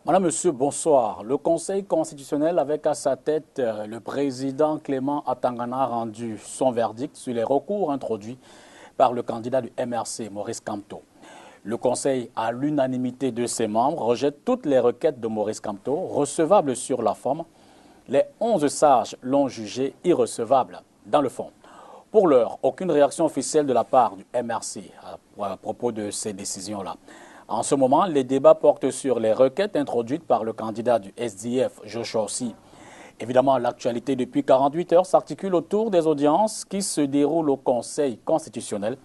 Madame, Monsieur, bonsoir. Le Conseil constitutionnel avec à sa tête le président Clément Atangana a rendu son verdict sur les recours introduits par le candidat du MRC, Maurice Kamto. Le Conseil, à l'unanimité de ses membres, rejette toutes les requêtes de Maurice Kamto, recevables sur la forme. Les 11 sages l'ont jugé irrecevable dans le fond. Pour l'heure, aucune réaction officielle de la part du MRC à propos de ces décisions-là. En ce moment, les débats portent sur les requêtes introduites par le candidat du SDF, Joshua Ossi. Évidemment, l'actualité depuis 48 heures s'articule autour des audiences qui se déroulent au Conseil constitutionnel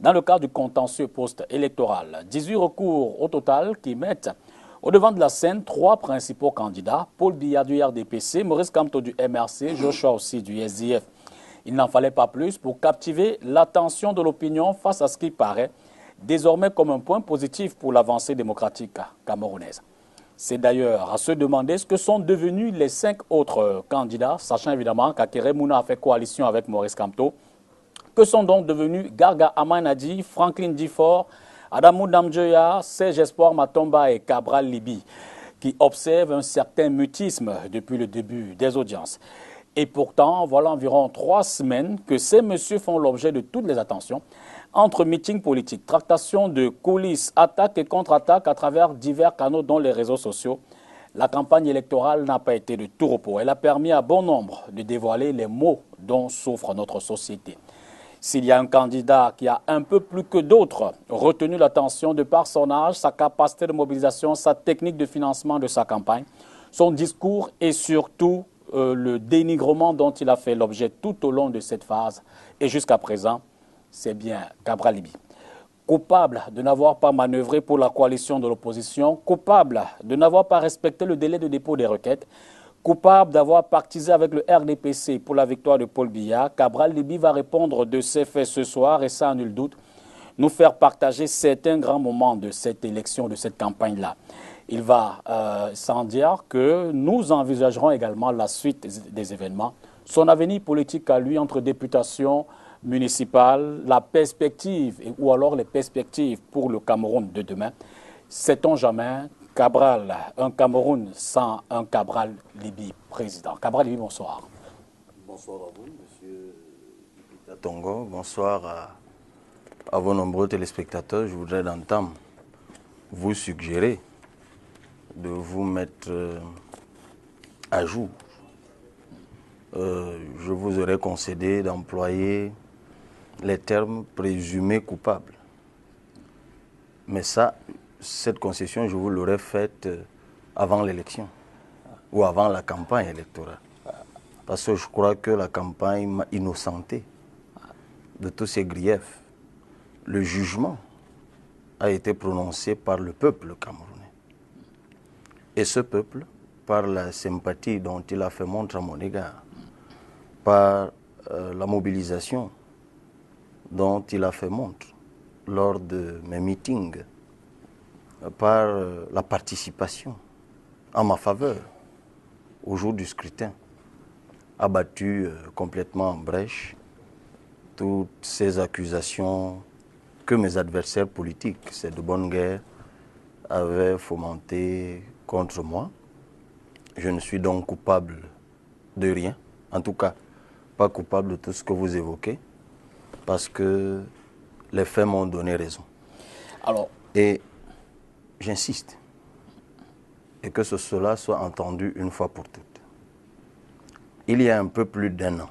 dans le cadre du contentieux post-électoral. 18 recours au total qui mettent au devant de la scène 3 principaux candidats, Paul Biya du RDPC, Maurice Kamto du MRC, Joshua Ossi du SDF. Il n'en fallait pas plus pour captiver l'attention de l'opinion face à ce qui paraît désormais comme un point positif pour l'avancée démocratique camerounaise. C'est d'ailleurs à se demander ce que sont devenus les 5 autres candidats, sachant évidemment qu'Akere Mouna a fait coalition avec Maurice Kamto. Que sont donc devenus Garga Amanadi, Franklin Difford, Adamou Damdjoya, Serge Espoir Matomba et Cabral Libi, qui observent un certain mutisme depuis le début des audiences. Et pourtant, voilà environ 3 semaines que ces messieurs font l'objet de toutes les attentions. Entre meetings politiques, tractations de coulisses, attaques et contre-attaques à travers divers canaux dont les réseaux sociaux, la campagne électorale n'a pas été de tout repos. Elle a permis à bon nombre de dévoiler les maux dont souffre notre société. S'il y a un candidat qui a un peu plus que d'autres retenu l'attention de par son âge, sa capacité de mobilisation, sa technique de financement de sa campagne, son discours et surtout le dénigrement dont il a fait l'objet tout au long de cette phase et jusqu'à présent, c'est bien Cabral Libi. Coupable de n'avoir pas manœuvré pour la coalition de l'opposition, coupable de n'avoir pas respecté le délai de dépôt des requêtes, coupable d'avoir pactisé avec le RDPC pour la victoire de Paul Biya, Cabral Libi va répondre de ces faits ce soir et sans nul doute nous faire partager certains grands moments de cette élection, de cette campagne-là. Il va sans dire que nous envisagerons également la suite des événements, son avenir politique à lui entre députation municipale, la perspective ou alors les perspectives pour le Cameroun de demain. Sait-on jamais Cabral, un Cameroun sans un Cabral Libi président. Cabral Libi, bonsoir. Bonsoir à vous, monsieur Tongo. Bonsoir à vos nombreux téléspectateurs. Je voudrais d'entame vous suggérer de vous mettre à jour. Je vous aurais concédé d'employer les termes présumés coupables. Mais ça, cette concession, je vous l'aurais faite avant l'élection ou avant la campagne électorale. Parce que je crois que la campagne m'a innocenté de tous ces griefs. Le jugement a été prononcé par le peuple camerounais. Et ce peuple, par la sympathie dont il a fait montre à mon égard, par la mobilisation dont il a fait montre lors de mes meetings, par la participation en ma faveur au jour du scrutin, a battu complètement en brèche toutes ces accusations que mes adversaires politiques, c'est de bonne guerre, avaient fomentées contre moi. Je ne suis donc coupable de rien, en tout cas pas coupable de tout ce que vous évoquez, parce que les faits m'ont donné raison. Alors, et j'insiste, et que cela soit entendu une fois pour toutes. Il y a un peu plus d'1 an,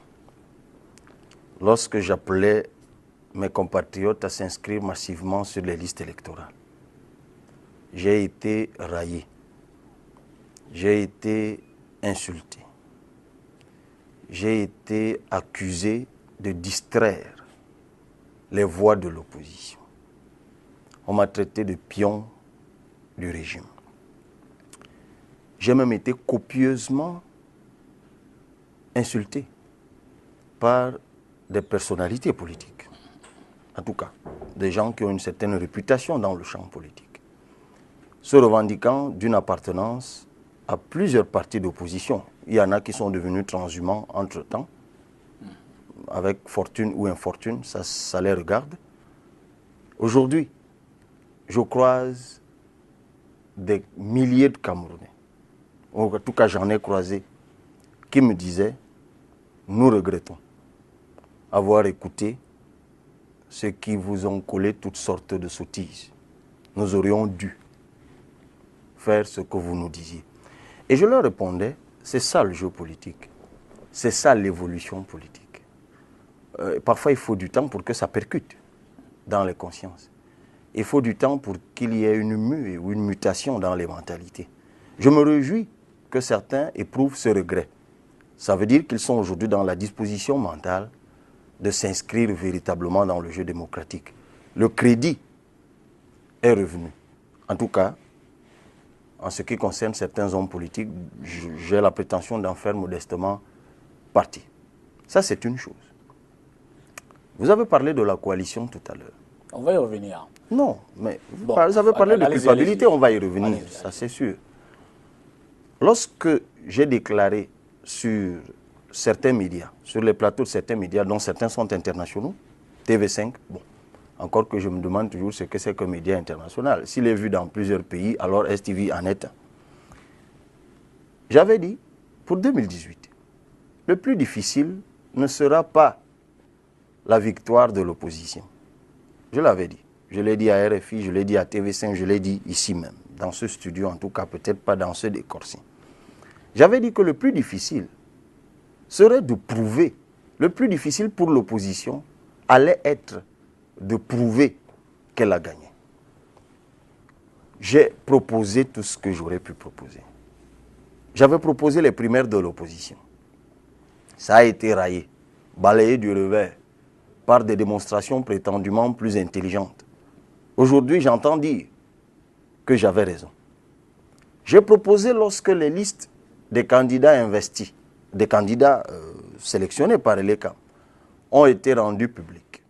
lorsque j'appelais mes compatriotes à s'inscrire massivement sur les listes électorales, j'ai été raillé, j'ai été insulté, j'ai été accusé de distraire les voix de l'opposition. On m'a traité de pion du régime. J'ai même été copieusement insulté par des personnalités politiques. En tout cas, des gens qui ont une certaine réputation dans le champ politique, se revendiquant d'une appartenance à plusieurs partis d'opposition. Il y en a qui sont devenus transhumants entre-temps, avec fortune ou infortune, ça les regarde. Aujourd'hui, je croise des milliers de Camerounais, en tout cas j'en ai croisé, qui me disaient « Nous regrettons avoir écouté ceux qui vous ont collé toutes sortes de sottises. Nous aurions dû faire ce que vous nous disiez. » Et je leur répondais, c'est ça le jeu politique, c'est ça l'évolution politique. Parfois il faut du temps pour que ça percute dans les consciences. Il faut du temps pour qu'il y ait une mue ou une mutation dans les mentalités. Je me réjouis que certains éprouvent ce regret. Ça veut dire qu'ils sont aujourd'hui dans la disposition mentale de s'inscrire véritablement dans le jeu démocratique. Le crédit est revenu. En tout cas, en ce qui concerne certains hommes politiques, j'ai la prétention d'en faire modestement partie. Ça, c'est une chose. Vous avez parlé de la coalition tout à l'heure. On va y revenir. Non, mais vous avez parlé de culpabilité, on va y revenir, ça c'est sûr. Lorsque j'ai déclaré sur certains médias, sur les plateaux de certains médias, dont certains sont internationaux, TV5, bon, encore que je me demande toujours ce que c'est qu'un média international. S'il est vu dans plusieurs pays, alors STV en est un. J'avais dit, pour 2018, le plus difficile ne sera pas la victoire de l'opposition. Je l'avais dit. Je l'ai dit à RFI, je l'ai dit à TV5, je l'ai dit ici même, dans ce studio, en tout cas, peut-être pas dans ce décorsi. J'avais dit que le plus difficile serait de prouver, le plus difficile pour l'opposition allait être de prouver qu'elle a gagné. J'ai proposé tout ce que j'aurais pu proposer. J'avais proposé les primaires de l'opposition. Ça a été raillé, balayé du revers par des démonstrations prétendument plus intelligentes. Aujourd'hui, j'entends dire que j'avais raison. J'ai proposé lorsque les listes des candidats investis, des candidats sélectionnés par l'ECAM, ont été rendues publiques.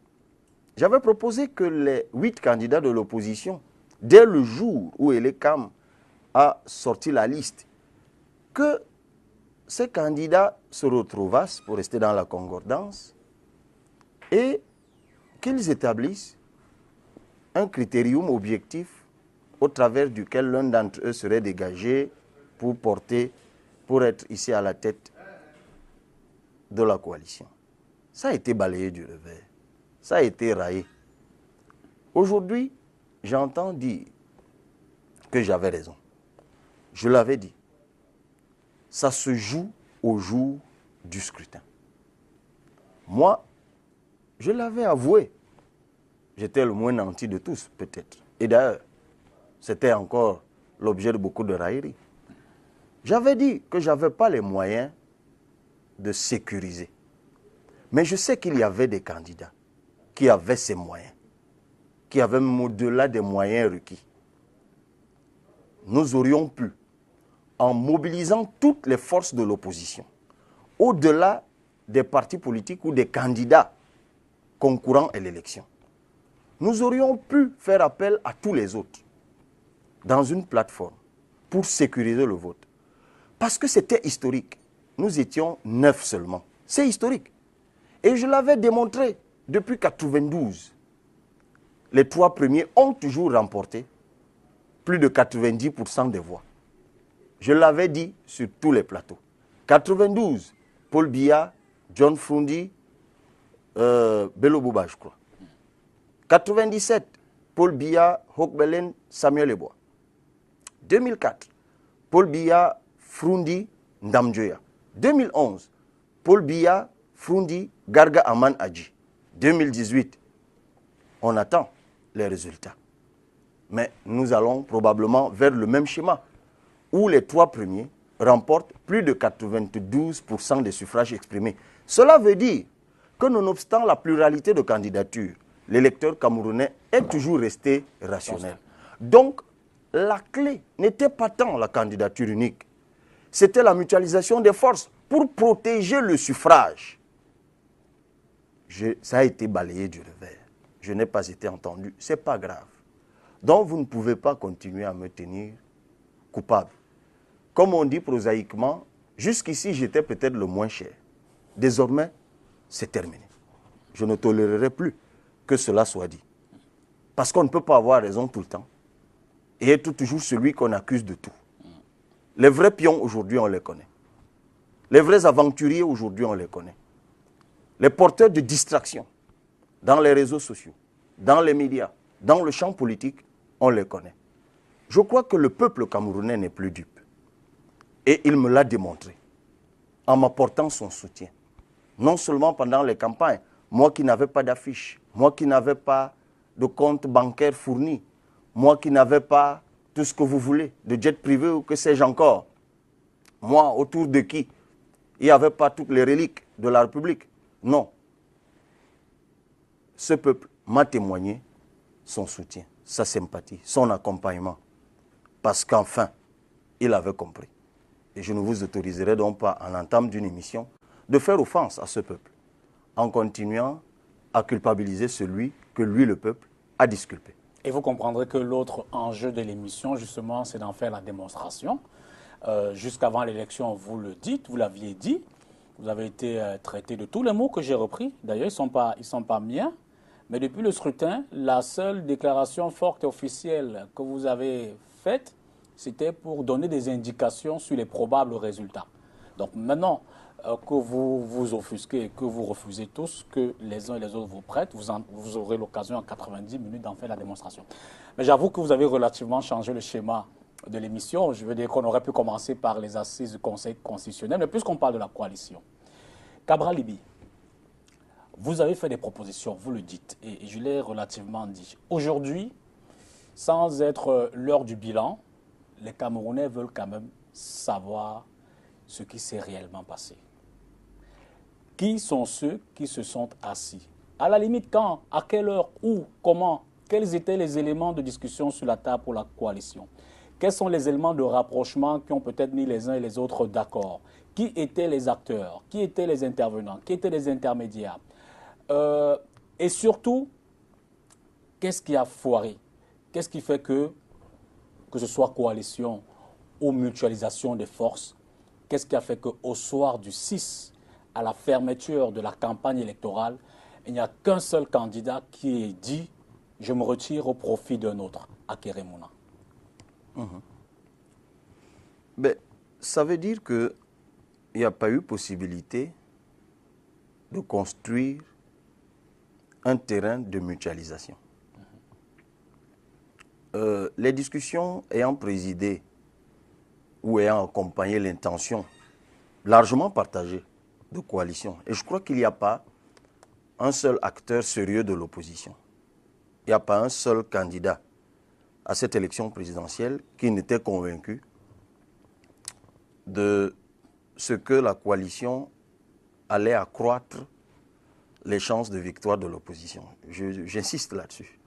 J'avais proposé que les 8 candidats de l'opposition, dès le jour où l'ECAM a sorti la liste, que ces candidats se retrouvassent, pour rester dans la concordance, et qu'ils établissent un critérium objectif au travers duquel l'un d'entre eux serait dégagé pour être ici à la tête de la coalition. Ça a été balayé du revers. Ça a été raillé. Aujourd'hui, j'entends dire que j'avais raison. Je l'avais dit. Ça se joue au jour du scrutin. Moi, je l'avais avoué. J'étais le moins nanti de tous, peut-être. Et d'ailleurs, c'était encore l'objet de beaucoup de railleries. J'avais dit que je n'avais pas les moyens de sécuriser. Mais je sais qu'il y avait des candidats qui avaient ces moyens, qui avaient même au-delà des moyens requis. Nous aurions pu, en mobilisant toutes les forces de l'opposition, au-delà des partis politiques ou des candidats concourant à l'élection, nous aurions pu faire appel à tous les autres dans une plateforme pour sécuriser le vote. Parce que c'était historique. Nous étions 9 seulement. C'est historique. Et je l'avais démontré depuis 1992. Les 3 premiers ont toujours remporté plus de 90% des voix. Je l'avais dit sur tous les plateaux. 92, Paul Biya, John Frundi, Bello Bouba, je crois. 97, Paul Biya, Hokbelen, Samuel Eboa. 2004, Paul Biya, Frundi, Ndamjoya. 2011, Paul Biya, Frundi, Garga Aman Adji. 2018, on attend les résultats. Mais nous allons probablement vers le même schéma, où les 3 premiers remportent plus de 92% des suffrages exprimés. Cela veut dire que nonobstant la pluralité de candidatures, l'électeur camerounais est toujours resté rationnel. Donc, la clé n'était pas tant la candidature unique, c'était la mutualisation des forces pour protéger le suffrage. Ça a été balayé du revers. Je n'ai pas été entendu. Ce n'est pas grave. Donc, vous ne pouvez pas continuer à me tenir coupable. Comme on dit prosaïquement, jusqu'ici, j'étais peut-être le moins cher. Désormais, c'est terminé. Je ne tolérerai plus que cela soit dit. Parce qu'on ne peut pas avoir raison tout le temps et être toujours celui qu'on accuse de tout. Les vrais pions, aujourd'hui, on les connaît. Les vrais aventuriers, aujourd'hui, on les connaît. Les porteurs de distraction dans les réseaux sociaux, dans les médias, dans le champ politique, on les connaît. Je crois que le peuple camerounais n'est plus dupe. Et il me l'a démontré en m'apportant son soutien. Non seulement pendant les campagnes, moi qui n'avais pas d'affiche, moi qui n'avais pas de compte bancaire fourni, moi qui n'avais pas tout ce que vous voulez, de jet privé ou que sais-je encore. Moi, autour de qui il n'y avait pas toutes les reliques de la République. Non. Ce peuple m'a témoigné son soutien, sa sympathie, son accompagnement. Parce qu'enfin, il avait compris. Et je ne vous autoriserai donc pas, en entame d'une émission, de faire offense à ce peuple, en continuant à culpabiliser celui que lui, le peuple, a disculpé. Et vous comprendrez que l'autre enjeu de l'émission, justement, c'est d'en faire la démonstration. Jusqu'avant l'élection, vous le dites, vous l'aviez dit, vous avez été traité de tous les mots que j'ai repris. D'ailleurs, ils ne sont pas miens. Mais depuis le scrutin, la seule déclaration forte et officielle que vous avez faite, c'était pour donner des indications sur les probables résultats. Donc maintenant que vous vous offusquez, que vous refusez tous, que les uns et les autres vous prêtent, vous aurez l'occasion en 90 minutes d'en faire la démonstration. Mais j'avoue que vous avez relativement changé le schéma de l'émission. Je veux dire qu'on aurait pu commencer par les assises du Conseil constitutionnel, mais puisqu'on parle de la coalition. Cabral Libye, vous avez fait des propositions, vous le dites, et je l'ai relativement dit. Aujourd'hui, sans être l'heure du bilan, les Camerounais veulent quand même savoir ce qui s'est réellement passé. Qui sont ceux qui se sont assis? À la limite, quand, à quelle heure, où, comment, quels étaient les éléments de discussion sur la table pour la coalition? Quels sont les éléments de rapprochement qui ont peut-être mis les uns et les autres d'accord? Qui étaient les acteurs? Qui étaient les intervenants? Qui étaient les intermédiaires? Et surtout, qu'est-ce qui a foiré? Qu'est-ce qui fait que ce soit coalition ou mutualisation des forces, qu'est-ce qui a fait qu'au soir du 6, à la fermeture de la campagne électorale, il n'y a qu'un seul candidat qui ait dit « je me retire au profit d'un autre », Akérémona. Ben, ça veut dire qu'il n'y a pas eu possibilité de construire un terrain de mutualisation. Les discussions ayant présidé ou ayant accompagné l'intention largement partagée de coalition, et je crois qu'il n'y a pas un seul acteur sérieux de l'opposition, il n'y a pas un seul candidat à cette élection présidentielle qui n'était convaincu de ce que la coalition allait accroître les chances de victoire de l'opposition. J'insiste là-dessus.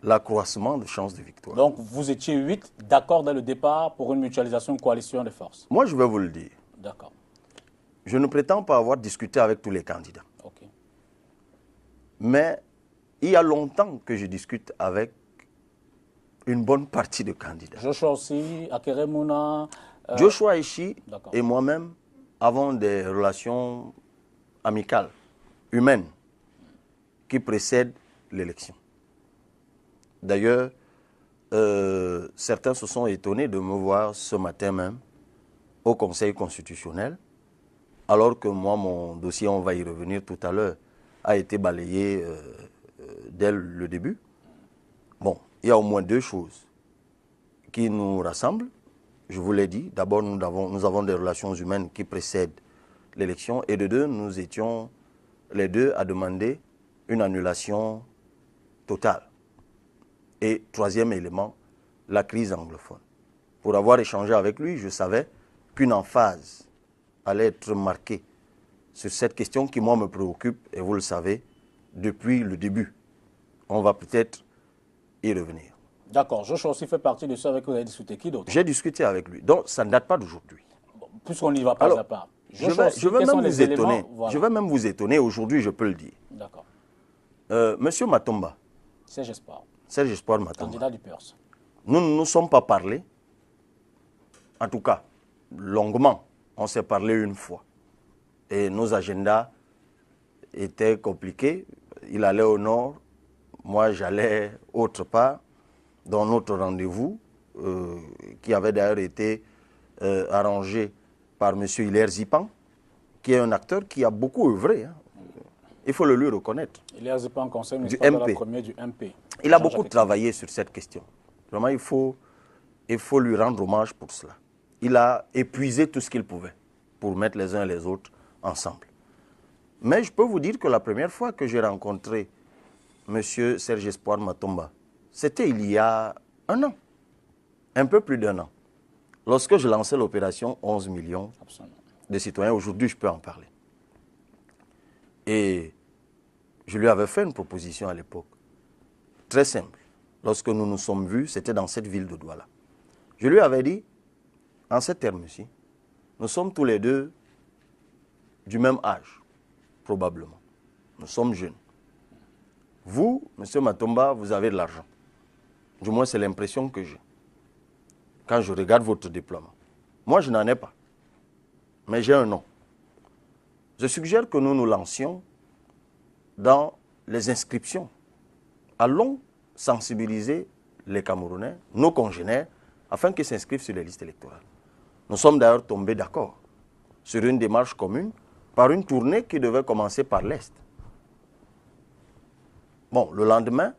L'accroissement de chances de victoire. Donc, vous étiez 8 d'accord dès le départ pour une mutualisation de coalition des forces? Moi, je vais vous le dire. D'accord. Je ne prétends pas avoir discuté avec tous les candidats. Ok. Mais il y a longtemps que je discute avec une bonne partie de candidats. Joshua aussi, Akérémona... Joshua Ishi et moi-même avons des relations amicales, humaines, qui précèdent l'élection. D'ailleurs, certains se sont étonnés de me voir ce matin même au Conseil constitutionnel, alors que moi, mon dossier, on va y revenir tout à l'heure, a été balayé dès le début. Bon, il y a au moins deux choses qui nous rassemblent. je vous l'ai dit, d'abord nous avons des relations humaines qui précèdent l'élection, et de deux, nous étions les deux à demander une annulation totale. Et troisième élément, la crise anglophone. Pour avoir échangé avec lui, je savais qu'une emphase allait être marquée sur cette question qui, moi, me préoccupe, et vous le savez, depuis le début. On va peut-être y revenir. D'accord. Joshua aussi fait partie de ceux avec qui vous avez discuté. Qui d'autre? J'ai discuté avec lui. Donc, ça ne date pas d'aujourd'hui. Bon, puisqu'on n'y va pas à part. Je vais même vous étonner. Voilà. Je vais même vous étonner. Aujourd'hui, je peux le dire. D'accord. Monsieur Matomba. Serge Espoir. Serge Espoir Matomba. Candidat du PERS. Nous ne nous sommes pas parlé. En tout cas, longuement. On s'est parlé une fois. Et nos agendas étaient compliqués. Il allait au nord. Moi, j'allais autre part. Dans notre rendez-vous, qui avait d'ailleurs été arrangé par M. Hilaire Zipan, qui est un acteur qui a beaucoup œuvré. Hein. Il faut le lui reconnaître. Hilaire Zipan, conseil du municipal MP. de la première du MP. Il a beaucoup travaillé sur cette question. Vraiment, il faut lui rendre hommage pour cela. Il a épuisé tout ce qu'il pouvait pour mettre les uns et les autres ensemble. Mais je peux vous dire que la première fois que j'ai rencontré M. Serge Espoir Matomba, c'était il y a un an, un peu plus d'un an, lorsque je lançais l'opération 11 millions de citoyens. Aujourd'hui, je peux en parler. Et je lui avais fait une proposition à l'époque, très simple. Lorsque nous nous sommes vus, c'était dans cette ville de Douala. Je lui avais dit, en ces termes-ci, nous sommes tous les deux du même âge, probablement. Nous sommes jeunes. Vous, M. Matomba, vous avez de l'argent. Du moins, c'est l'impression que j'ai quand je regarde votre déploiement. Moi, je n'en ai pas, mais j'ai un nom. Je suggère que nous nous lancions dans les inscriptions. Allons sensibiliser les Camerounais, nos congénères, afin qu'ils s'inscrivent sur les listes électorales. Nous sommes d'ailleurs tombés d'accord sur une démarche commune par une tournée qui devait commencer par l'Est. Bon, le lendemain,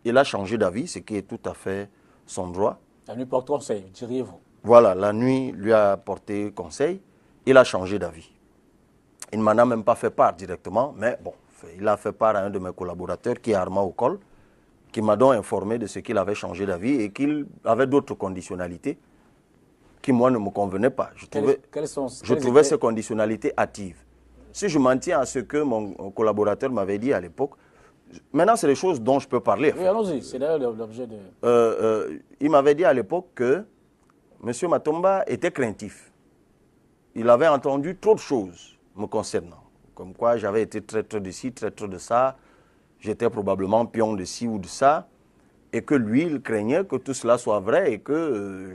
il a changé d'avis, ce qui est tout à fait son droit. La nuit porte conseil, diriez-vous? Voilà, la nuit lui a porté conseil, il a changé d'avis. Il ne m'en a même pas fait part directement, mais bon, il a fait part à un de mes collaborateurs qui est Armand Okol, qui m'a donc informé de ce qu'il avait changé d'avis et qu'il avait d'autres conditionnalités qui, moi, ne me convenaient pas. Je trouvais ces conditionnalités hâtives. Si je m'en tiens à ce que mon collaborateur m'avait dit à l'époque, maintenant, c'est des choses dont je peux parler. Oui, allons-y, c'est d'ailleurs l'objet de... il m'avait dit à l'époque que M. Matomba était craintif. Il avait entendu trop de choses me concernant. Comme quoi, j'avais été traître de ci, traître de ça. J'étais probablement pion de ci ou de ça. Et que lui, il craignait que tout cela soit vrai et que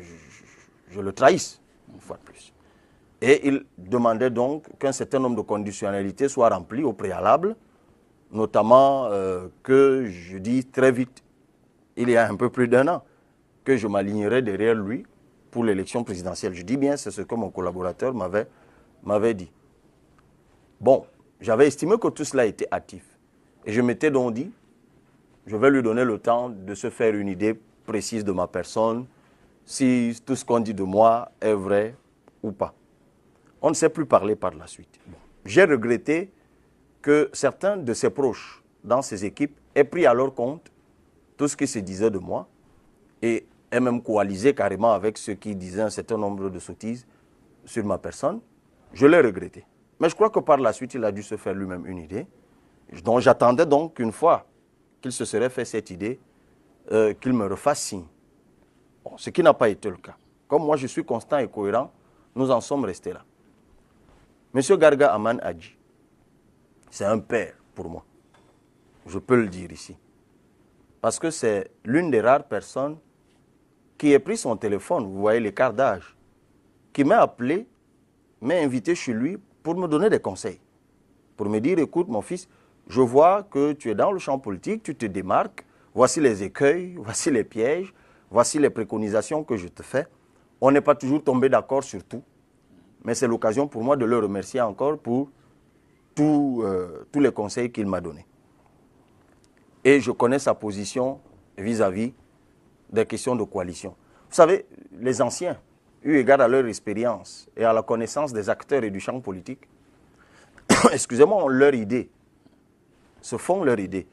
je le trahisse, une fois de plus. Et il demandait donc qu'un certain nombre de conditionnalités soient remplies au préalable, notamment que je dis très vite, il y a un peu plus d'un an, que je m'alignerai derrière lui pour l'élection présidentielle. Je dis bien, c'est ce que mon collaborateur m'avait dit. Bon, j'avais estimé que tout cela était hâtif. Et je m'étais donc dit, je vais lui donner le temps de se faire une idée précise de ma personne, si tout ce qu'on dit de moi est vrai ou pas. On ne s'est plus parlé par la suite. Bon. J'ai regretté que certains de ses proches dans ses équipes aient pris à leur compte tout ce qui se disait de moi et aient même coalisé carrément avec ceux qui disaient un certain nombre de sottises sur ma personne. Je l'ai regretté. Mais je crois que par la suite, il a dû se faire lui-même une idée. Donc j'attendais donc qu'une fois qu'il se serait fait cette idée, qu'il me refasse signe. Bon, ce qui n'a pas été le cas. Comme moi, je suis constant et cohérent, nous en sommes restés là. Monsieur Garga Aman Hadji, c'est un père pour moi. Je peux le dire ici. Parce que c'est l'une des rares personnes qui ait pris son téléphone, vous voyez l'écart d'âge, qui m'a appelé, m'a invité chez lui pour me donner des conseils. Pour me dire, écoute mon fils, je vois que tu es dans le champ politique, tu te démarques, voici les écueils, voici les pièges, voici les préconisations que je te fais. On n'est pas toujours tombé d'accord sur tout, mais c'est l'occasion pour moi de le remercier encore pour tous les conseils qu'il m'a donnés. Et je connais sa position vis-à-vis des questions de coalition. Vous savez, les anciens, eu égard à leur expérience et à la connaissance des acteurs et du champ politique, excusez-moi, ont leur idée, se font leur idée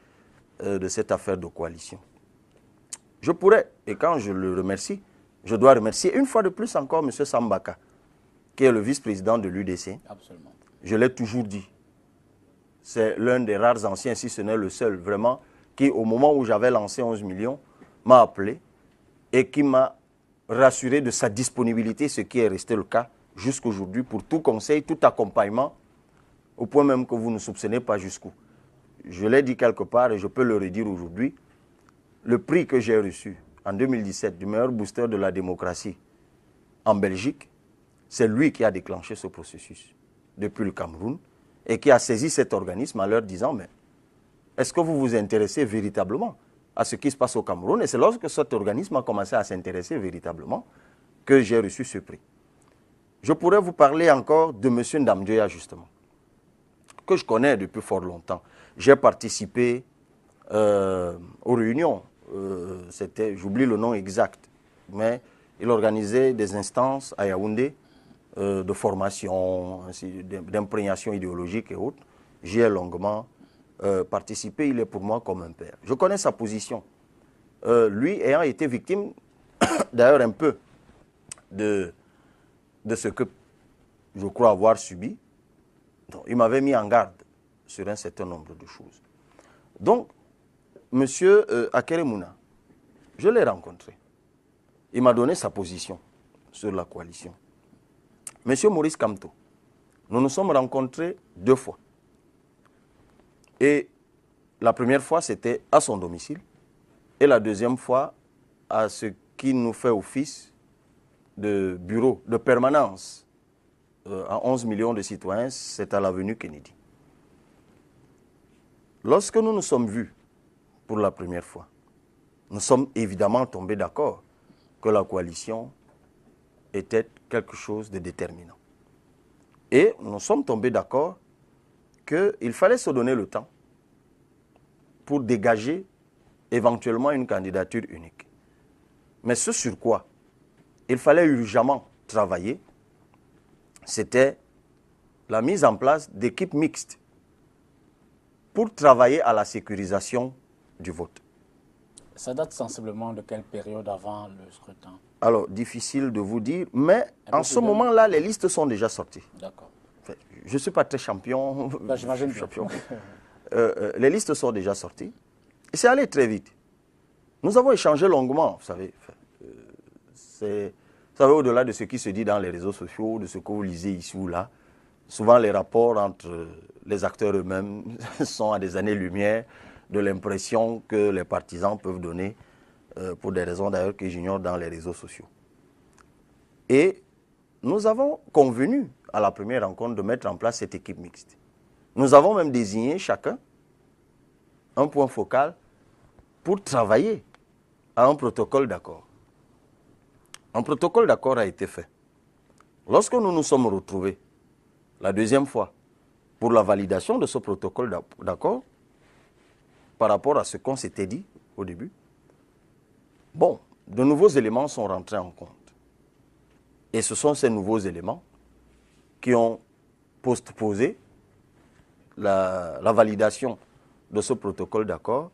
de cette affaire de coalition. Je pourrais, et quand je le remercie, je dois remercier une fois de plus encore M. Sambaka, qui est le vice-président de l'UDC. Absolument. Je l'ai toujours dit. C'est l'un des rares anciens, si ce n'est le seul, vraiment, qui, au moment où j'avais lancé 11 millions, m'a appelé et qui m'a rassuré de sa disponibilité, ce qui est resté le cas jusqu'aujourd'hui, pour tout conseil, tout accompagnement, au point même que vous ne soupçonnez pas jusqu'où. Je l'ai dit quelque part et je peux le redire aujourd'hui. Le prix que j'ai reçu en 2017 du meilleur booster de la démocratie en Belgique, c'est lui qui a déclenché ce processus depuis le Cameroun et qui a saisi cet organisme en leur disant « Mais est-ce que vous vous intéressez véritablement à ce qui se passe au Cameroun ?» Et c'est lorsque cet organisme a commencé à s'intéresser véritablement que j'ai reçu ce prix. Je pourrais vous parler encore de M. Ndamdjoya, justement, que je connais depuis fort longtemps. J'ai participé aux réunions, j'oublie le nom exact, mais il organisait des instances à Yaoundé de formation, d'imprégnation idéologique et autres. J'y ai longuement participé, il est pour moi comme un père. Je connais sa position. Lui ayant été victime, d'ailleurs un peu, de ce que je crois avoir subi, donc, il m'avait mis en garde sur un certain nombre de choses. Donc, M. Akeremouna, je l'ai rencontré. Il m'a donné sa position sur la coalition. M. Maurice Kamto, nous nous sommes rencontrés 2 fois. Et la première fois, c'était à son domicile. Et la deuxième fois, à ce qui nous fait office de bureau, de permanence, à 11 millions de citoyens, c'est à l'avenue Kennedy. Lorsque nous nous sommes vus pour la première fois, nous sommes évidemment tombés d'accord que la coalition était quelque chose de déterminant. Et nous sommes tombés d'accord qu'il fallait se donner le temps pour dégager éventuellement une candidature unique. Mais ce sur quoi il fallait urgemment travailler, c'était la mise en place d'équipes mixtes pour travailler à la sécurisation du vote. Ça date sensiblement de quelle période avant le scrutin? Alors, difficile de vous dire, mais en ce moment-là, les listes sont déjà sorties. D'accord. Je ne suis pas très champion. Ben, j'imagine champion. Les listes sont déjà sorties. Et c'est allé très vite. Nous avons échangé longuement, vous savez. Vous savez, au-delà de ce qui se dit dans les réseaux sociaux, de ce que vous lisez ici ou là, souvent les rapports entre les acteurs eux-mêmes sont à des années-lumière de l'impression que les partisans peuvent donner, pour des raisons d'ailleurs que j'ignore dans les réseaux sociaux. Et nous avons convenu à la première rencontre de mettre en place cette équipe mixte. Nous avons même désigné chacun un point focal pour travailler à un protocole d'accord. Un protocole d'accord a été fait. Lorsque nous nous sommes retrouvés la deuxième fois pour la validation de ce protocole d'accord, par rapport à ce qu'on s'était dit au début, bon, de nouveaux éléments sont rentrés en compte. Et ce sont ces nouveaux éléments qui ont postposé la validation de ce protocole d'accord.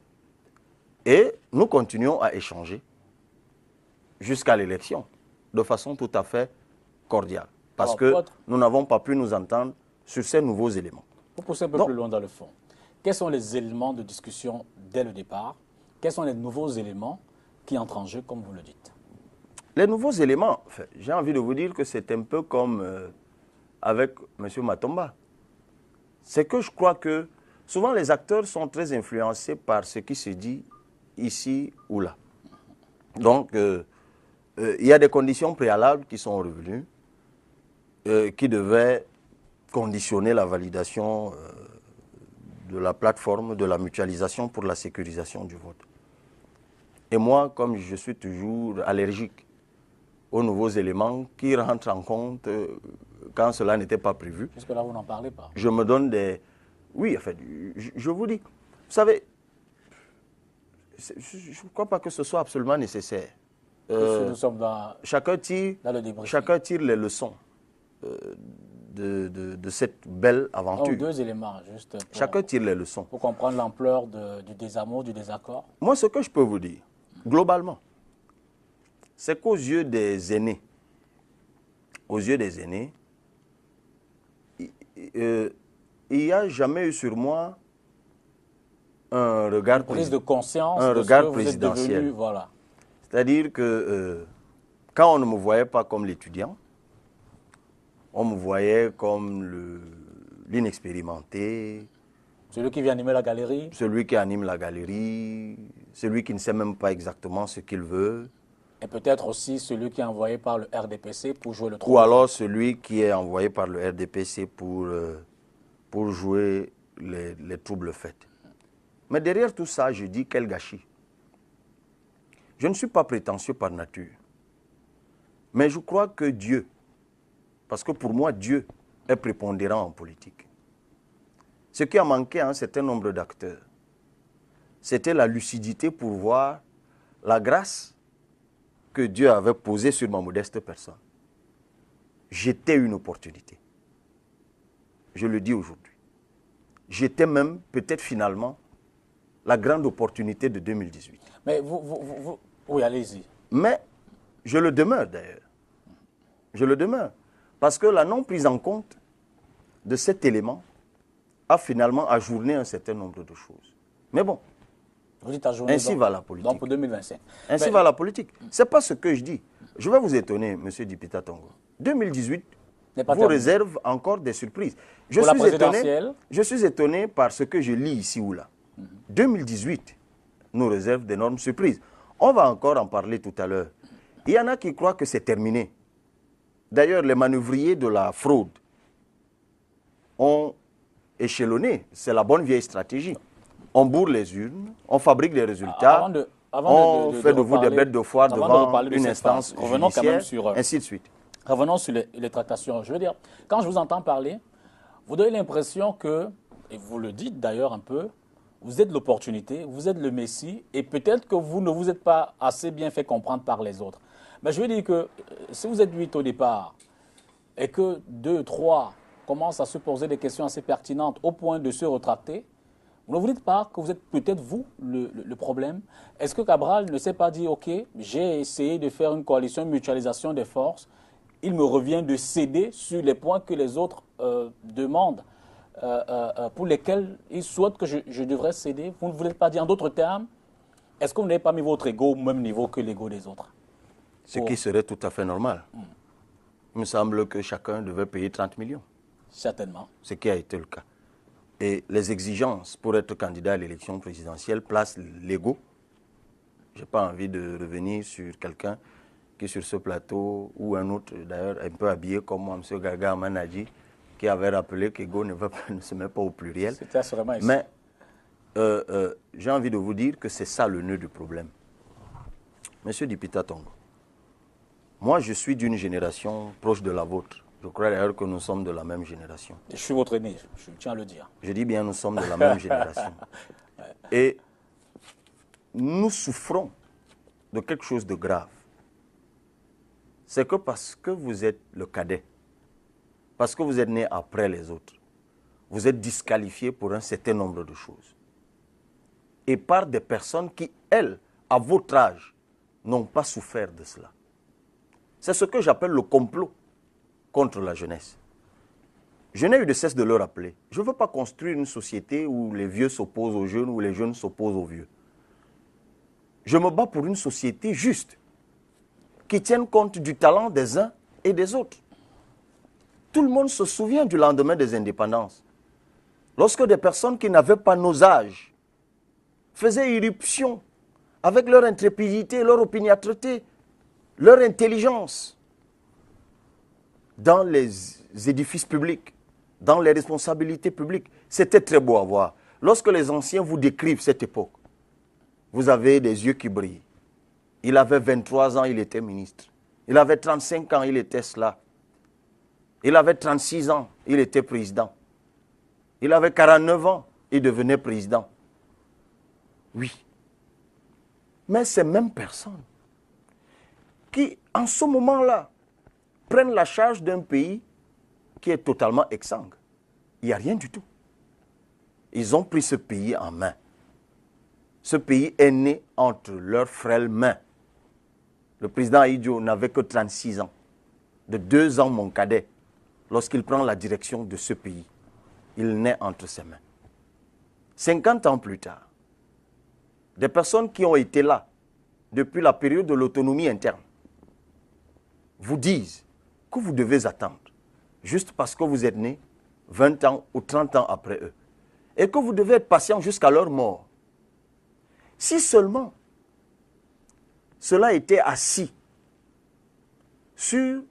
Et nous continuons à échanger jusqu'à l'élection, de façon tout à fait cordiale. Parce que nous n'avons pas pu nous entendre sur ces nouveaux éléments. Pour pousser un peu plus loin dans le fond, quels sont les éléments de discussion dès le départ? Quels sont les nouveaux éléments qui entrent en jeu, comme vous le dites? Les nouveaux éléments, j'ai envie de vous dire que c'est un peu comme avec M. Matomba. C'est que je crois que souvent les acteurs sont très influencés par ce qui se dit ici ou là. Donc, il y a des conditions préalables qui sont revenues, qui devaient conditionner la validation de la plateforme de la mutualisation pour la sécurisation du vote. Et moi, comme je suis toujours allergique aux nouveaux éléments qui rentrent en compte quand cela n'était pas prévu. Parce que là, vous n'en parlez pas. Je me donne des... Oui, en fait, je vous dis, vous savez, je ne crois pas que ce soit absolument nécessaire Nous sommes dans chacun tire les leçons de cette belle aventure. Deux éléments, juste chacun tire les leçons. Pour comprendre l'ampleur du désamour, du désaccord. Moi, ce que je peux vous dire, globalement, c'est qu'aux yeux des aînés, il n'y a jamais eu sur moi un regard, prise de conscience, un regard présidentiel. Voilà. C'est-à-dire que quand on ne me voyait pas comme l'étudiant, on me voyait comme l'inexpérimenté. Celui qui vient animer la galerie. Celui qui anime la galerie, celui qui ne sait même pas exactement ce qu'il veut. Et peut-être aussi celui qui est envoyé par le RDPC pour jouer le trouble. Ou alors celui qui est envoyé par le RDPC pour jouer les troubles faits. Mais derrière tout ça, je dis quel gâchis. Je ne suis pas prétentieux par nature. Mais je crois que Dieu, parce que pour moi, Dieu est prépondérant en politique. Ce qui a manqué à un certain nombre d'acteurs, c'était la lucidité pour voir la grâce que Dieu avait posée sur ma modeste personne. J'étais une opportunité. Je le dis aujourd'hui. J'étais même, peut-être finalement, la grande opportunité de 2018. Mais oui, allez-y. Mais je le demeure d'ailleurs. Je le demeure. Parce que la non prise en compte de cet élément a finalement ajourné un certain nombre de choses. Mais bon, vous dites ajourné, ainsi va la politique. Donc pour 2025. Ainsi va la politique. Ce n'est pas ce que je dis. Je vais vous étonner, M. Dipita Tongo. 2018 vous réserve encore des surprises. Je suis étonné par ce que je lis ici ou là. 2018 nous réserve d'énormes surprises. On va encore en parler tout à l'heure. Il y en a qui croient que c'est terminé. D'ailleurs, les manœuvriers de la fraude ont échelonné. C'est la bonne vieille stratégie. On bourre les urnes, on fabrique des résultats, on fait de vous des bêtes de foire devant une instance judiciaire, ainsi de suite. Revenons sur les tractations. Je veux dire, quand je vous entends parler, vous donnez l'impression que, et vous le dites d'ailleurs un peu, vous êtes l'opportunité, vous êtes le messie, et peut-être que vous ne vous êtes pas assez bien fait comprendre par les autres. Mais je veux dire que si vous êtes 8 au départ, et que 2, 3 commencent à se poser des questions assez pertinentes au point de se retracter, vous ne vous dites pas que vous êtes peut-être vous le problème. Est-ce que Cabral ne s'est pas dit, OK, j'ai essayé de faire une coalition, une mutualisation des forces, il me revient de céder sur les points que les autres demandent, pour lesquels ils souhaitent que je devrais céder. Vous ne voulez pas dire en d'autres termes, est-ce que vous n'avez pas mis votre ego au même niveau que l'ego des autres? Ce qui serait tout à fait normal. Il me semble que chacun devait payer 30 millions. Certainement. Ce qui a été le cas. Et les exigences pour être candidat à l'élection présidentielle placent l'ego. Je n'ai pas envie de revenir sur quelqu'un qui est sur ce plateau, ou un autre, d'ailleurs, un peu habillé comme moi, M. Gaga Amanadji, qui avait rappelé qu'ego ne se met pas au pluriel. C'était assurément ici. Mais j'ai envie de vous dire que c'est ça le nœud du problème. Monsieur Dipita Tongo, moi je suis d'une génération proche de la vôtre. Je crois d'ailleurs que nous sommes de la même génération. Je suis votre aîné, je tiens à le dire. Je dis bien nous sommes de la même génération. Et nous souffrons de quelque chose de grave. C'est que parce que vous êtes le cadet, parce que vous êtes né après les autres, vous êtes disqualifié pour un certain nombre de choses. Et par des personnes qui, elles, à votre âge, n'ont pas souffert de cela. C'est ce que j'appelle le complot contre la jeunesse. Je n'ai eu de cesse de le rappeler. Je ne veux pas construire une société où les vieux s'opposent aux jeunes, où les jeunes s'opposent aux vieux. Je me bats pour une société juste, qui tienne compte du talent des uns et des autres. Tout le monde se souvient du lendemain des indépendances. Lorsque des personnes qui n'avaient pas nos âges faisaient irruption avec leur intrépidité, leur opiniâtreté, leur intelligence dans les édifices publics, dans les responsabilités publiques. C'était très beau à voir. Lorsque les anciens vous décrivent cette époque, vous avez des yeux qui brillent. Il avait 23 ans, il était ministre. Il avait 35 ans, il était cela. Il avait 36 ans, il était président. Il avait 49 ans, il devenait président. Oui. Mais ces mêmes personnes qui, en ce moment-là, prennent la charge d'un pays qui est totalement exsangue. Il n'y a rien du tout. Ils ont pris ce pays en main. Ce pays est né entre leurs frêles mains. Le président Ahidjo n'avait que 36 ans. De 2 ans, mon cadet, lorsqu'il prend la direction de ce pays, il naît entre ses mains. 50 ans plus tard, des personnes qui ont été là depuis la période de l'autonomie interne vous disent que vous devez attendre juste parce que vous êtes né 20 ans ou 30 ans après eux et que vous devez être patient jusqu'à leur mort. Si seulement cela était assis sur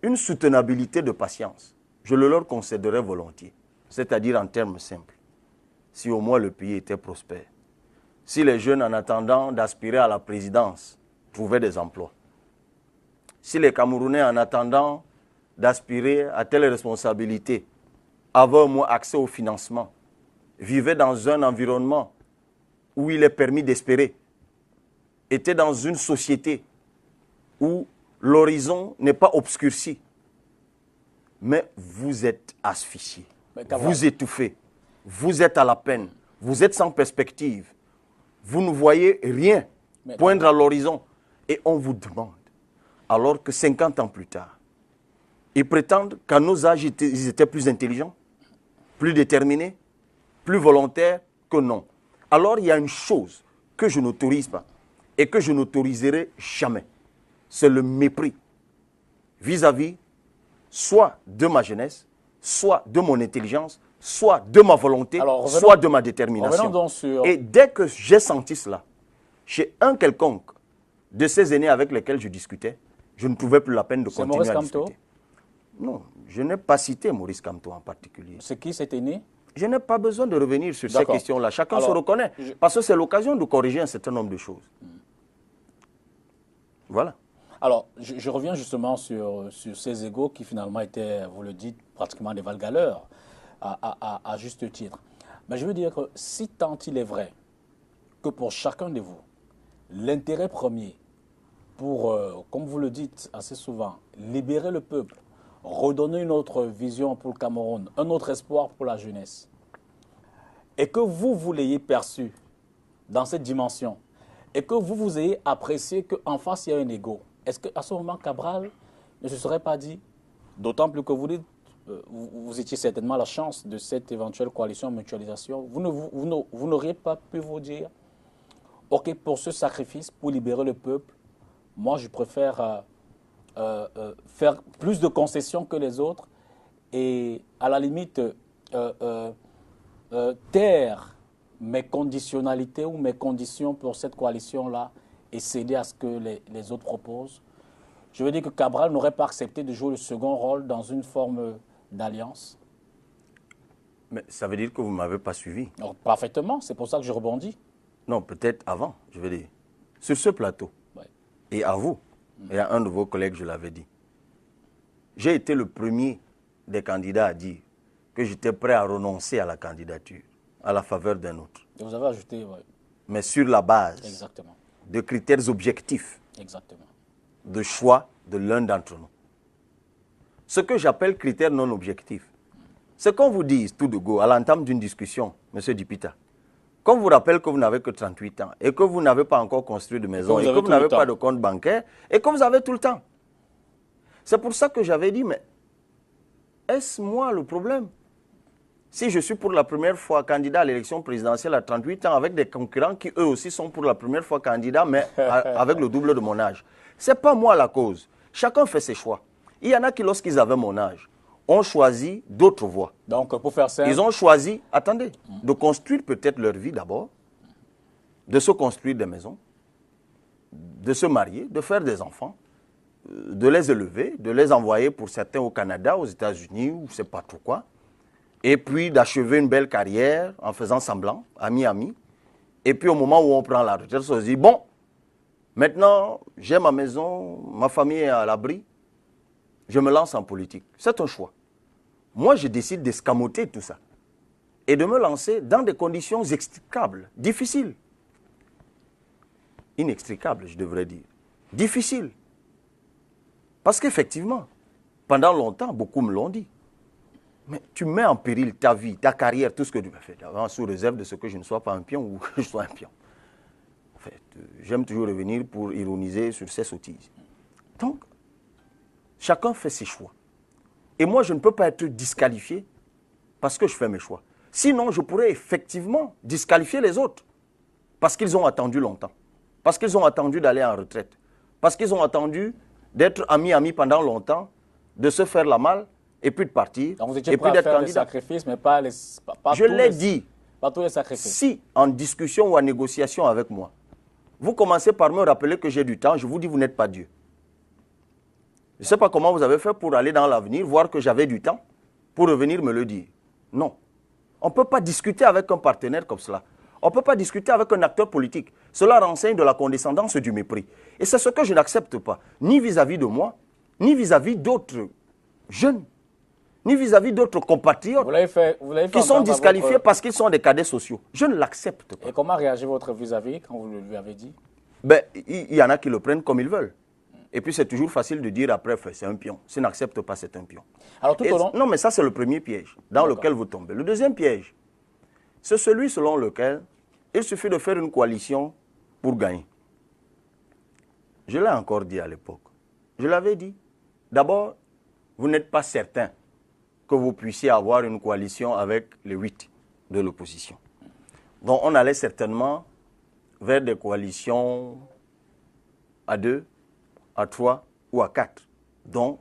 une soutenabilité de patience, je le leur concéderais volontiers, c'est-à-dire en termes simples, si au moins le pays était prospère. Si les jeunes, en attendant d'aspirer à la présidence, trouvaient des emplois. Si les Camerounais, en attendant d'aspirer à telle responsabilité, avaient au moins accès au financement, vivaient dans un environnement où il est permis d'espérer, étaient dans une société où l'horizon n'est pas obscurci, mais vous êtes asphyxiés, vous étouffez, vous êtes à la peine, vous êtes sans perspective. Vous ne voyez rien poindre à l'horizon. Et on vous demande, alors que 50 ans plus tard, ils prétendent qu'à nos âges, ils étaient plus intelligents, plus déterminés, plus volontaires que non. Alors il y a une chose que je n'autorise pas et que je n'autoriserai jamais. C'est le mépris vis-à-vis soit de ma jeunesse, soit de mon intelligence, soit de ma volonté, soit de ma détermination. Et dès que j'ai senti cela, chez un quelconque de ces aînés avec lesquels je discutais, je ne trouvais plus la peine de continuer à discuter. Non, je n'ai pas cité Maurice Kamto en particulier. C'est qui cet aîné? Je n'ai pas besoin de revenir sur ces questions-là. Chacun se reconnaît. Parce que c'est l'occasion de corriger un certain nombre de choses. Voilà. Alors, je reviens justement sur ces égos qui finalement étaient, vous le dites, pratiquement des valgaleurs, à juste titre. Mais je veux dire que si tant il est vrai que pour chacun de vous, l'intérêt premier pour, comme vous le dites assez souvent, libérer le peuple, redonner une autre vision pour le Cameroun, un autre espoir pour la jeunesse, et que vous l'ayez perçu dans cette dimension, et que vous ayez apprécié qu'en face, il y a un égo, est-ce qu'à ce moment, Cabral ne se serait pas dit, d'autant plus que vous dites, vous étiez certainement la chance de cette éventuelle coalition mutualisation, vous n'auriez pas pu vous dire, ok, pour ce sacrifice, pour libérer le peuple, moi je préfère faire plus de concessions que les autres et à la limite taire mes conditionnalités ou mes conditions pour cette coalition-là et céder à ce que les autres proposent. Je veux dire que Cabral n'aurait pas accepté de jouer le second rôle dans une forme d'alliance. Mais ça veut dire que vous ne m'avez pas suivi. Alors, parfaitement, c'est pour ça que je rebondis. Non, peut-être avant, je veux dire. Sur ce plateau, et à vous, et à un de vos collègues, je l'avais dit, j'ai été le premier des candidats à dire que j'étais prêt à renoncer à la candidature, à la faveur d'un autre. Et vous avez ajouté, oui. Mais sur la base de critères objectifs de choix de l'un d'entre nous. Ce que j'appelle critères non objectifs, c'est qu'on vous dise tout de go, à l'entame d'une discussion, M. Dipita, qu'on vous rappelle que vous n'avez que 38 ans et que vous n'avez pas encore construit de maison et que vous n'avez pas de compte bancaire et que vous avez tout le temps. C'est pour ça que j'avais dit, mais est-ce moi le problème? Si je suis pour la première fois candidat à l'élection présidentielle à 38 ans avec des concurrents qui eux aussi sont pour la première fois candidats mais avec le double de mon âge, ce n'est pas moi la cause. Chacun fait ses choix. Il y en a qui, lorsqu'ils avaient mon âge, ont choisi d'autres voies. Donc, pour faire simple... Ils ont choisi, attendez, de construire peut-être leur vie d'abord, de se construire des maisons, de se marier, de faire des enfants, de les élever, de les envoyer pour certains au Canada, aux États-Unis, ou je ne sais pas trop quoi, et puis d'achever une belle carrière en faisant semblant, à Miami. Et puis au moment où on prend la retraite, on se dit, bon, maintenant j'ai ma maison, ma famille est à l'abri, je me lance en politique. C'est un choix. Moi, je décide d'escamoter tout ça et de me lancer dans des conditions extricables, difficiles. Inextricables, je devrais dire. difficile. Parce qu'effectivement, pendant longtemps, beaucoup me l'ont dit. Mais tu mets en péril ta vie, ta carrière, tout ce que tu as fait avant, sous réserve de ce que je ne sois pas un pion ou que je sois un pion. En fait, j'aime toujours revenir pour ironiser sur ces sottises. Donc, chacun fait ses choix. Et moi, je ne peux pas être disqualifié parce que je fais mes choix. Sinon, je pourrais effectivement disqualifier les autres parce qu'ils ont attendu longtemps, parce qu'ils ont attendu d'aller en retraite, parce qu'ils ont attendu d'être amis pendant longtemps, de se faire la malle et puis de partir. Donc vous étiez et prêt puis à d'être faire des candidat. sacrifices, mais pas Je l'ai dit. Pas tous les sacrifices. Si, en discussion ou en négociation avec moi, vous commencez par me rappeler que j'ai du temps, je vous dis, vous n'êtes pas Dieu. Je ne sais pas comment vous avez fait pour aller dans l'avenir, voir que j'avais du temps, pour revenir me le dire. Non. On ne peut pas discuter avec un partenaire comme cela. On ne peut pas discuter avec un acteur politique. Cela renseigne de la condescendance et du mépris. Et c'est ce que je n'accepte pas, ni vis-à-vis de moi, ni vis-à-vis d'autres jeunes, ni vis-à-vis d'autres compatriotes qui sont disqualifiés parce qu'ils sont des cadets sociaux. Je ne l'accepte pas. Et comment réagit votre vis-à-vis quand vous lui avez dit? Ben, il y en a qui le prennent comme ils veulent. Et puis c'est toujours facile de dire après, c'est un pion. S'il n'accepte pas, c'est un pion. Alors, tout au long... Non, mais ça c'est le premier piège dans lequel vous tombez. Le deuxième piège, c'est celui selon lequel il suffit de faire une coalition pour gagner. Je l'ai encore dit à l'époque. Je l'avais dit. D'abord, vous n'êtes pas certain que vous puissiez avoir une coalition avec les 8 de l'opposition. Donc on allait certainement vers des coalitions à 2, à 3 ou à 4. Donc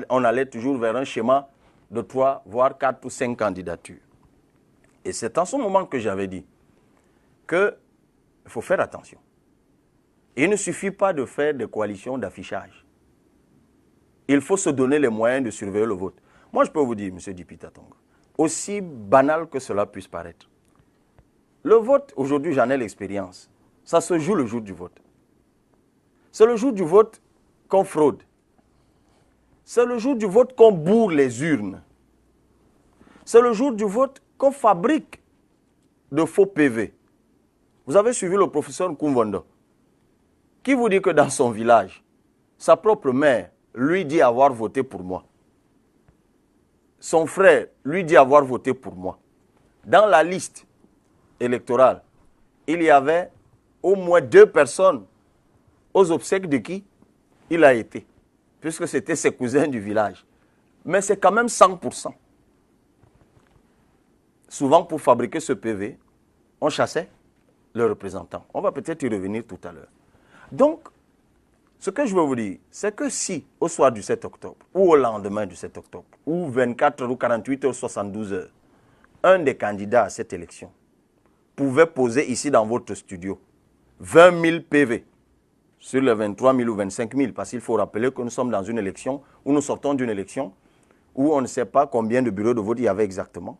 on allait toujours vers un schéma de 3, voire 4 ou 5 candidatures. Et c'est en ce moment que j'avais dit qu'il faut faire attention. Il ne suffit pas de faire des coalitions d'affichage. Il faut se donner les moyens de surveiller le vote. Moi, je peux vous dire, M. Dipita Tongo, aussi banal que cela puisse paraître, le vote, aujourd'hui, j'en ai l'expérience. Ça se joue le jour du vote. C'est le jour du vote qu'on fraude. C'est le jour du vote qu'on bourre les urnes. C'est le jour du vote qu'on fabrique de faux PV. Vous avez suivi le professeur Nkumvondo, qui vous dit que dans son village, sa propre mère lui dit avoir voté pour moi. Son frère lui dit avoir voté pour moi. Dans la liste électorale, il y avait au moins 2 personnes aux obsèques de qui il a été, puisque c'était ses cousins du village. Mais c'est quand même 100%. Souvent, pour fabriquer ce PV, on chassait le représentant. On va peut-être y revenir tout à l'heure. Donc, ce que je veux vous dire, c'est que si, au soir du 7 octobre, ou au lendemain du 7 octobre, ou 24 heures, ou 48 heures, 72 heures, un des candidats à cette élection pouvait poser ici dans votre studio 20 000 PV sur les 23 000 ou 25 000, parce qu'il faut rappeler que nous sommes dans une élection, où nous sortons d'une élection, où on ne sait pas combien de bureaux de vote il y avait exactement,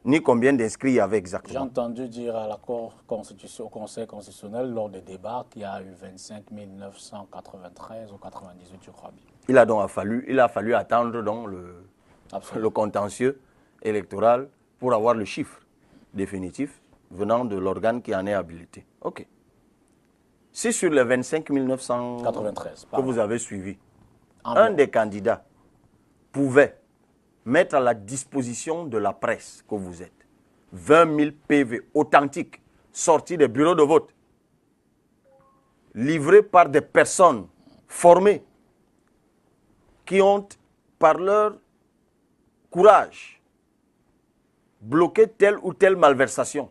ni combien d'inscrits il y avait exactement. J'ai entendu dire à l'accord au Conseil constitutionnel lors des débats qu'il y a eu 25 993 ou 98, je crois bien. Il a fallu attendre donc le contentieux électoral pour avoir le chiffre définitif venant de l'organe qui en est habilité. OK. Si sur les 25 993 que vous avez suivis, un des candidats pouvait mettre à la disposition de la presse que vous êtes 20 000 PV authentiques sortis des bureaux de vote, livrés par des personnes formées qui ont, par leur courage, bloqué telle ou telle malversation.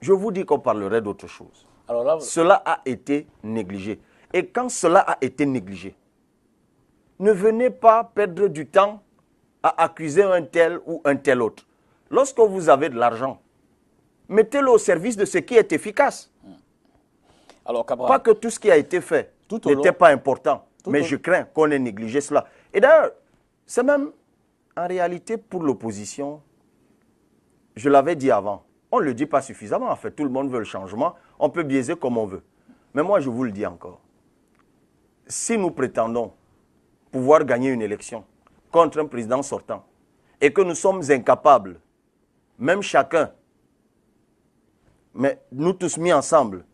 Je vous dis qu'on parlerait d'autre chose. Alors là, cela a été négligé. Et quand cela a été négligé, ne venez pas perdre du temps à accuser un tel ou un tel autre. Lorsque vous avez de l'argent, mettez-le au service de ce qui est efficace. Alors, Cabral, pas que tout ce qui a été fait n'était pas important, mais je crains qu'on ait négligé cela. Et d'ailleurs, c'est même en réalité pour l'opposition, je l'avais dit avant, on ne le dit pas suffisamment. En fait, tout le monde veut le changement, on peut biaiser comme on veut. Mais moi, je vous le dis encore, si nous prétendons pouvoir gagner une élection contre un président sortant et que nous sommes incapables, même chacun, mais nous tous mis ensemble,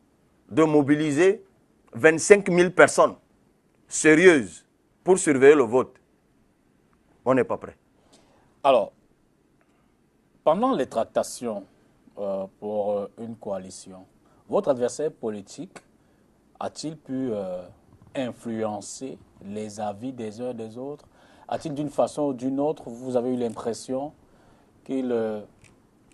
de mobiliser 25 000 personnes sérieuses pour surveiller le vote. On n'est pas prêt. Alors, pendant les tractations pour une coalition, votre adversaire politique a-t-il pu influencer les avis des uns et des autres? A-t-il d'une façon ou d'une autre, vous avez eu l'impression qu'il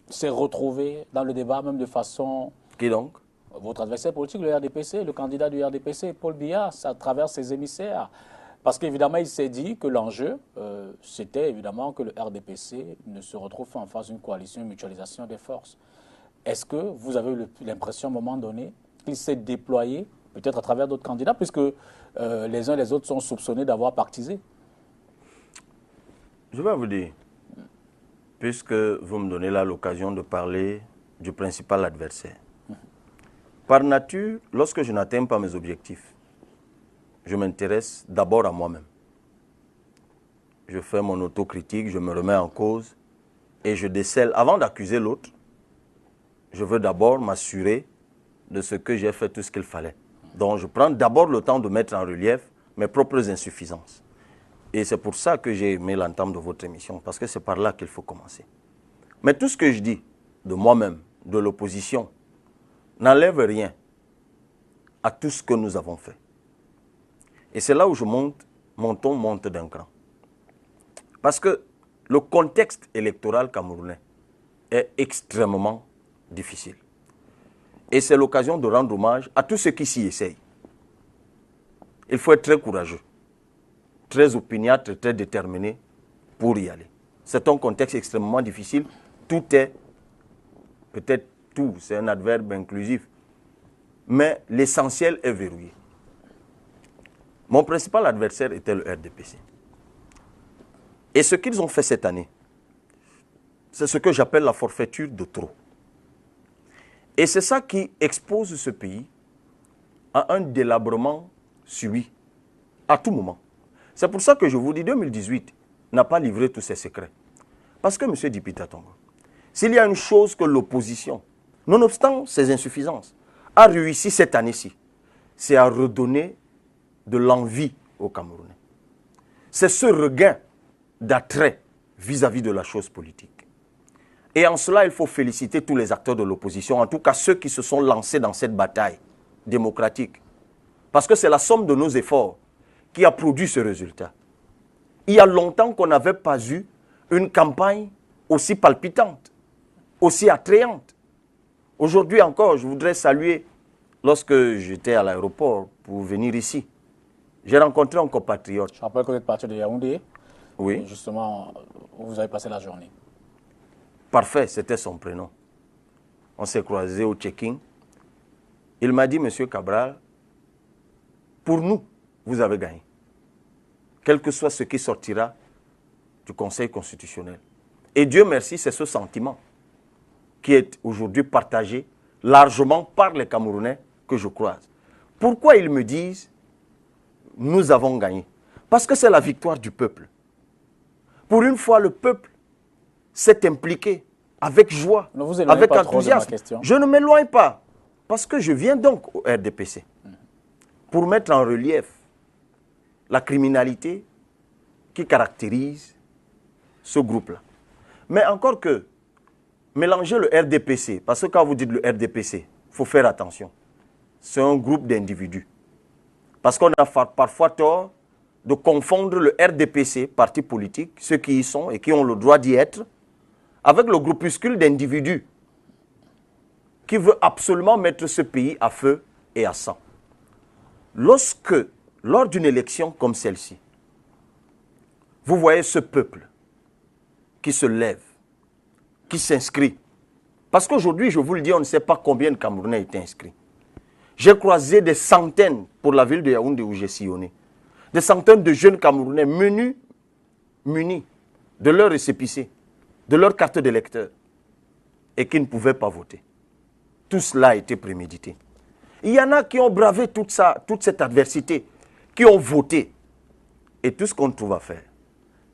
s'est retrouvé dans le débat, même de façon... Qui donc? Votre adversaire politique, le RDPC, le candidat du RDPC, Paul Biya, à travers ses émissaires. Parce qu'évidemment, il s'est dit que l'enjeu, c'était évidemment que le RDPC ne se retrouve pas en face d'une coalition, une mutualisation des forces. Est-ce que vous avez eu l'impression à un moment donné qu'il s'est déployé, peut-être à travers d'autres candidats, puisque les uns et les autres sont soupçonnés d'avoir partisé? Je vais vous dire, puisque vous me donnez là l'occasion de parler du principal adversaire. Par nature, lorsque je n'atteins pas mes objectifs, je m'intéresse d'abord à moi-même. Je fais mon autocritique, je me remets en cause et je décèle, avant d'accuser l'autre, je veux d'abord m'assurer de ce que j'ai fait tout ce qu'il fallait. Donc je prends d'abord le temps de mettre en relief mes propres insuffisances. Et c'est pour ça que j'ai aimé l'entame de votre émission, parce que c'est par là qu'il faut commencer. Mais tout ce que je dis de moi-même, de l'opposition, n'enlève rien à tout ce que nous avons fait. Et c'est là où mon ton monte d'un cran. Parce que le contexte électoral camerounais est extrêmement difficile. Et c'est l'occasion de rendre hommage à tous ceux qui s'y essayent. Il faut être très courageux, très opiniâtre, très déterminé pour y aller. C'est un contexte extrêmement difficile. Tout est, peut-être tout, c'est un adverbe inclusif, mais l'essentiel est verrouillé. Mon principal adversaire était le RDPC. Et ce qu'ils ont fait cette année, c'est ce que j'appelle la forfaiture de trop. Et c'est ça qui expose ce pays à un délabrement subit à tout moment. C'est pour ça que je vous dis, 2018 n'a pas livré tous ses secrets. Parce que, M. Dipita Tongo, s'il y a une chose que l'opposition, nonobstant ses insuffisances, a réussi cette année-ci, c'est à redonner de l'envie aux Camerounais. C'est ce regain d'attrait vis-à-vis de la chose politique. Et en cela, il faut féliciter tous les acteurs de l'opposition, en tout cas ceux qui se sont lancés dans cette bataille démocratique. Parce que c'est la somme de nos efforts qui a produit ce résultat. Il y a longtemps qu'on n'avait pas eu une campagne aussi palpitante, aussi attrayante. Aujourd'hui encore, je voudrais saluer, lorsque j'étais à l'aéroport pour venir ici, j'ai rencontré un compatriote. Je rappelle que vous êtes parti de Yaoundé. Oui. Et justement, vous avez passé la journée. Parfait, c'était son prénom. On s'est croisés au check-in. Il m'a dit, Monsieur Cabral, pour nous, vous avez gagné. Quel que soit ce qui sortira du Conseil constitutionnel. Et Dieu merci, c'est ce sentiment qui est aujourd'hui partagé largement par les Camerounais que je croise. Pourquoi ils me disent, nous avons gagné? Parce que c'est la victoire du peuple. Pour une fois, le peuple s'est impliqué avec joie, avec enthousiasme. Je ne m'éloigne pas, parce que je viens donc au RDPC pour mettre en relief la criminalité qui caractérise ce groupe-là. Mais encore que, mélanger le RDPC, parce que quand vous dites le RDPC, il faut faire attention. C'est un groupe d'individus. Parce qu'on a parfois tort de confondre le RDPC, parti politique, ceux qui y sont et qui ont le droit d'y être, avec le groupuscule d'individus qui veut absolument mettre ce pays à feu et à sang. Lorsque, lors d'une élection comme celle-ci, vous voyez ce peuple qui se lève, qui s'inscrit. Parce qu'aujourd'hui, je vous le dis, on ne sait pas combien de Camerounais étaient inscrits. J'ai croisé des centaines pour la ville de Yaoundé où j'ai sillonné. Des centaines de jeunes Camerounais munis de leur récépissé, de leur carte d'électeur, et qui ne pouvaient pas voter. Tout cela a été prémédité. Il y en a qui ont bravé toute cette adversité, qui ont voté. Et tout ce qu'on trouve à faire,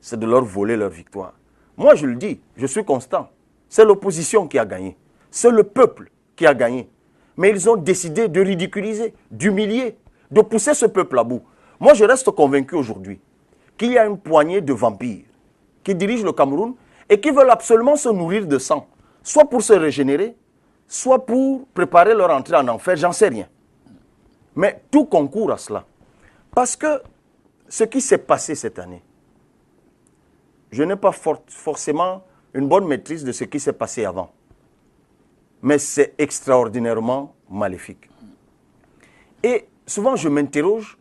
c'est de leur voler leur victoire. Moi, je le dis, je suis constant. C'est l'opposition qui a gagné. C'est le peuple qui a gagné. Mais ils ont décidé de ridiculiser, d'humilier, de pousser ce peuple à bout. Moi, je reste convaincu aujourd'hui qu'il y a une poignée de vampires qui dirigent le Cameroun et qui veulent absolument se nourrir de sang, soit pour se régénérer, soit pour préparer leur entrée en enfer, j'en sais rien. Mais tout concourt à cela. Parce que ce qui s'est passé cette année, je n'ai pas forcément une bonne maîtrise de ce qui s'est passé avant. Mais c'est extraordinairement maléfique. Et souvent, je m'interroge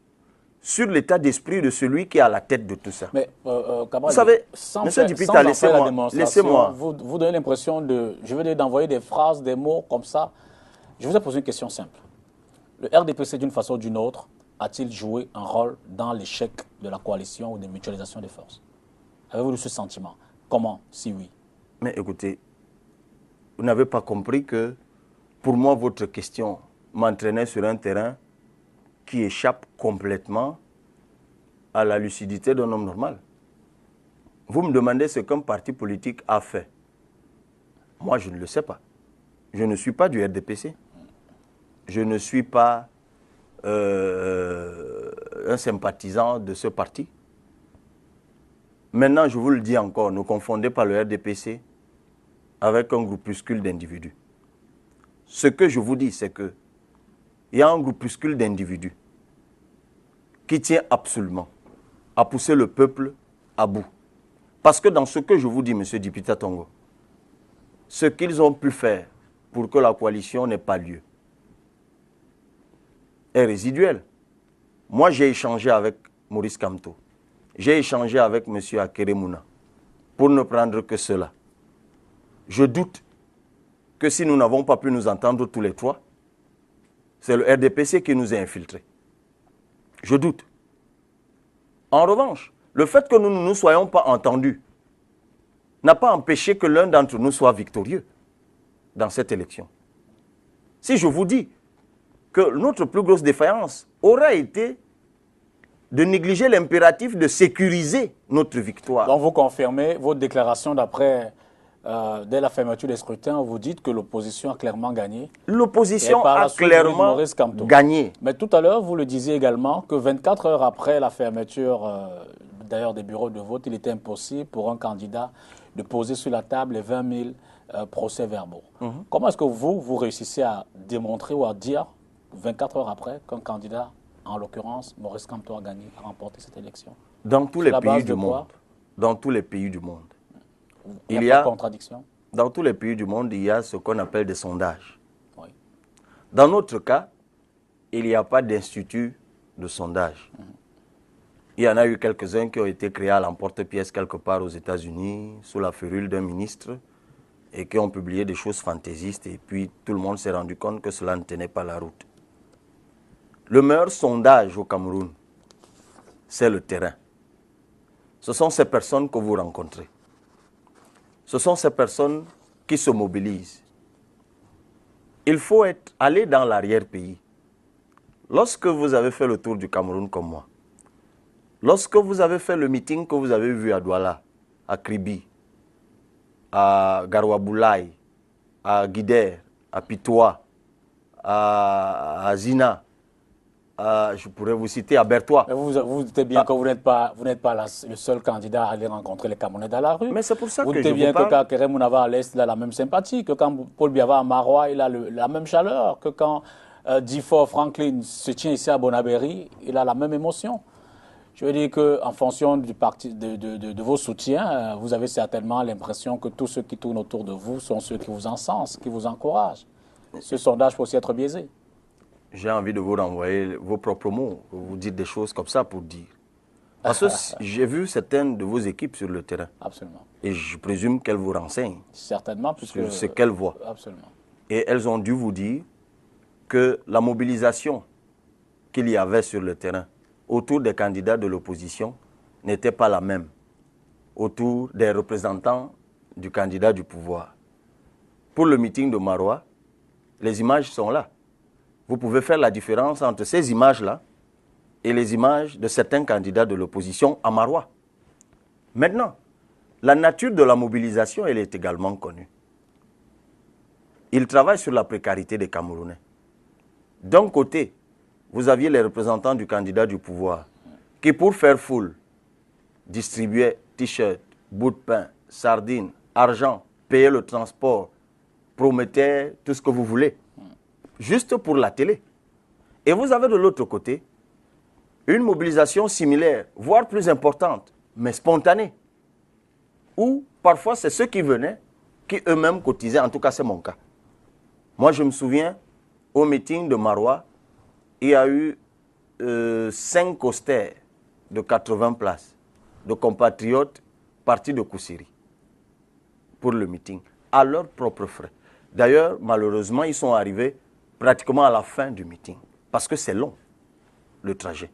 sur l'état d'esprit de celui qui est à la tête de tout ça. Mais, vous savez, M. Dipita, laissez-moi. Vous donnez l'impression d'envoyer des phrases, des mots comme ça. Je vous ai posé une question simple. Le RDPC, d'une façon ou d'une autre, a-t-il joué un rôle dans l'échec de la coalition ou de mutualisation des forces? Avez-vous eu ce sentiment? Comment, si oui? Mais écoutez, vous n'avez pas compris que, pour moi, votre question m'entraînait sur un terrain qui échappe complètement à la lucidité d'un homme normal. Vous me demandez ce qu'un parti politique a fait. Moi, je ne le sais pas. Je ne suis pas du RDPC. Je ne suis pas un sympathisant de ce parti. Maintenant, je vous le dis encore, ne confondez pas le RDPC avec un groupuscule d'individus. Ce que je vous dis, c'est que il y a un groupuscule d'individus qui tient absolument à pousser le peuple à bout. Parce que dans ce que je vous dis, M. Dipita Tongo, ce qu'ils ont pu faire pour que la coalition n'ait pas lieu est résiduel. Moi, j'ai échangé avec Maurice Kamto. J'ai échangé avec M. Akeremouna, pour ne prendre que cela. Je doute que si nous n'avons pas pu nous entendre tous les trois, c'est le RDPC qui nous a infiltrés. Je doute. En revanche, le fait que nous ne nous soyons pas entendus n'a pas empêché que l'un d'entre nous soit victorieux dans cette élection. Si je vous dis que notre plus grosse défaillance aurait été de négliger l'impératif de sécuriser notre victoire. Donc vous confirmez votre déclaration d'après, dès la fermeture des scrutins, vous dites que l'opposition a clairement gagné. L'opposition a clairement gagné. Mais tout à l'heure, vous le disiez également que 24 heures après la fermeture d'ailleurs des bureaux de vote, il était impossible pour un candidat de poser sur la table les 20 000 procès-verbaux. Comment est-ce que vous réussissez à démontrer ou à dire, 24 heures après, qu'un candidat, en l'occurrence, Maurice Kamto a gagné, a remporté cette élection? Dans tous les pays du monde. Dans tous les pays du monde. Il y a pas de contradiction. Dans tous les pays du monde, il y a ce qu'on appelle des sondages. Oui. Dans notre cas, il n'y a pas d'institut de sondage. Il y en a eu quelques-uns qui ont été créés à l'emporte-pièce quelque part aux États-Unis, sous la férule d'un ministre, et qui ont publié des choses fantaisistes, et puis tout le monde s'est rendu compte que cela ne tenait pas la route. Le meilleur sondage au Cameroun, c'est le terrain. Ce sont ces personnes que vous rencontrez. Ce sont ces personnes qui se mobilisent. Il faut aller dans l'arrière-pays. Lorsque vous avez fait le tour du Cameroun comme moi, lorsque vous avez fait le meeting que vous avez vu à Douala, à Kribi, à Garouaboulaye, à Guider, à Pitois, à Zina, je pourrais vous citer à Bertois. Mais vous dites bien que vous n'êtes pas le seul candidat à aller rencontrer les Camerounais dans la rue. Mais c'est pour ça vous que dites bien que quand Kerem Mounava à l'Est, il a la même sympathie, que quand Paul Biava à Marois, il a la même chaleur, que quand Diffo Franklin se tient ici à Bonabéry, il a la même émotion. Je veux dire qu'en fonction du parti, de vos soutiens, vous avez certainement l'impression que tous ceux qui tournent autour de vous sont ceux qui vous encensent, qui vous encouragent. Ce sondage peut aussi être biaisé. J'ai envie de vous renvoyer vos propres mots. Vous dites des choses comme ça pour dire. Parce que j'ai vu certaines de vos équipes sur le terrain. Absolument. Et je présume qu'elles vous renseignent. Certainement, puisque ce qu'elles voient. Absolument. Et elles ont dû vous dire que la mobilisation qu'il y avait sur le terrain autour des candidats de l'opposition n'était pas la même autour des représentants du candidat du pouvoir. Pour le meeting de Marois, les images sont là. Vous pouvez faire la différence entre ces images-là et les images de certains candidats de l'opposition à Marois. Maintenant, la nature de la mobilisation, elle est également connue. Ils travaillent sur la précarité des Camerounais. D'un côté, vous aviez les représentants du candidat du pouvoir qui, pour faire foule, distribuaient t-shirts, bouts de pain, sardines, argent, payaient le transport, promettaient tout ce que vous voulez, juste pour la télé. Et vous avez de l'autre côté une mobilisation similaire, voire plus importante, mais spontanée, où parfois c'est ceux qui venaient qui eux-mêmes cotisaient, en tout cas c'est mon cas. Moi je me souviens, au meeting de Marois, il y a eu 5 costers de 80 places de compatriotes partis de Koussiri pour le meeting, à leurs propres frais. D'ailleurs, malheureusement, ils sont arrivés pratiquement à la fin du meeting, parce que c'est long, le trajet.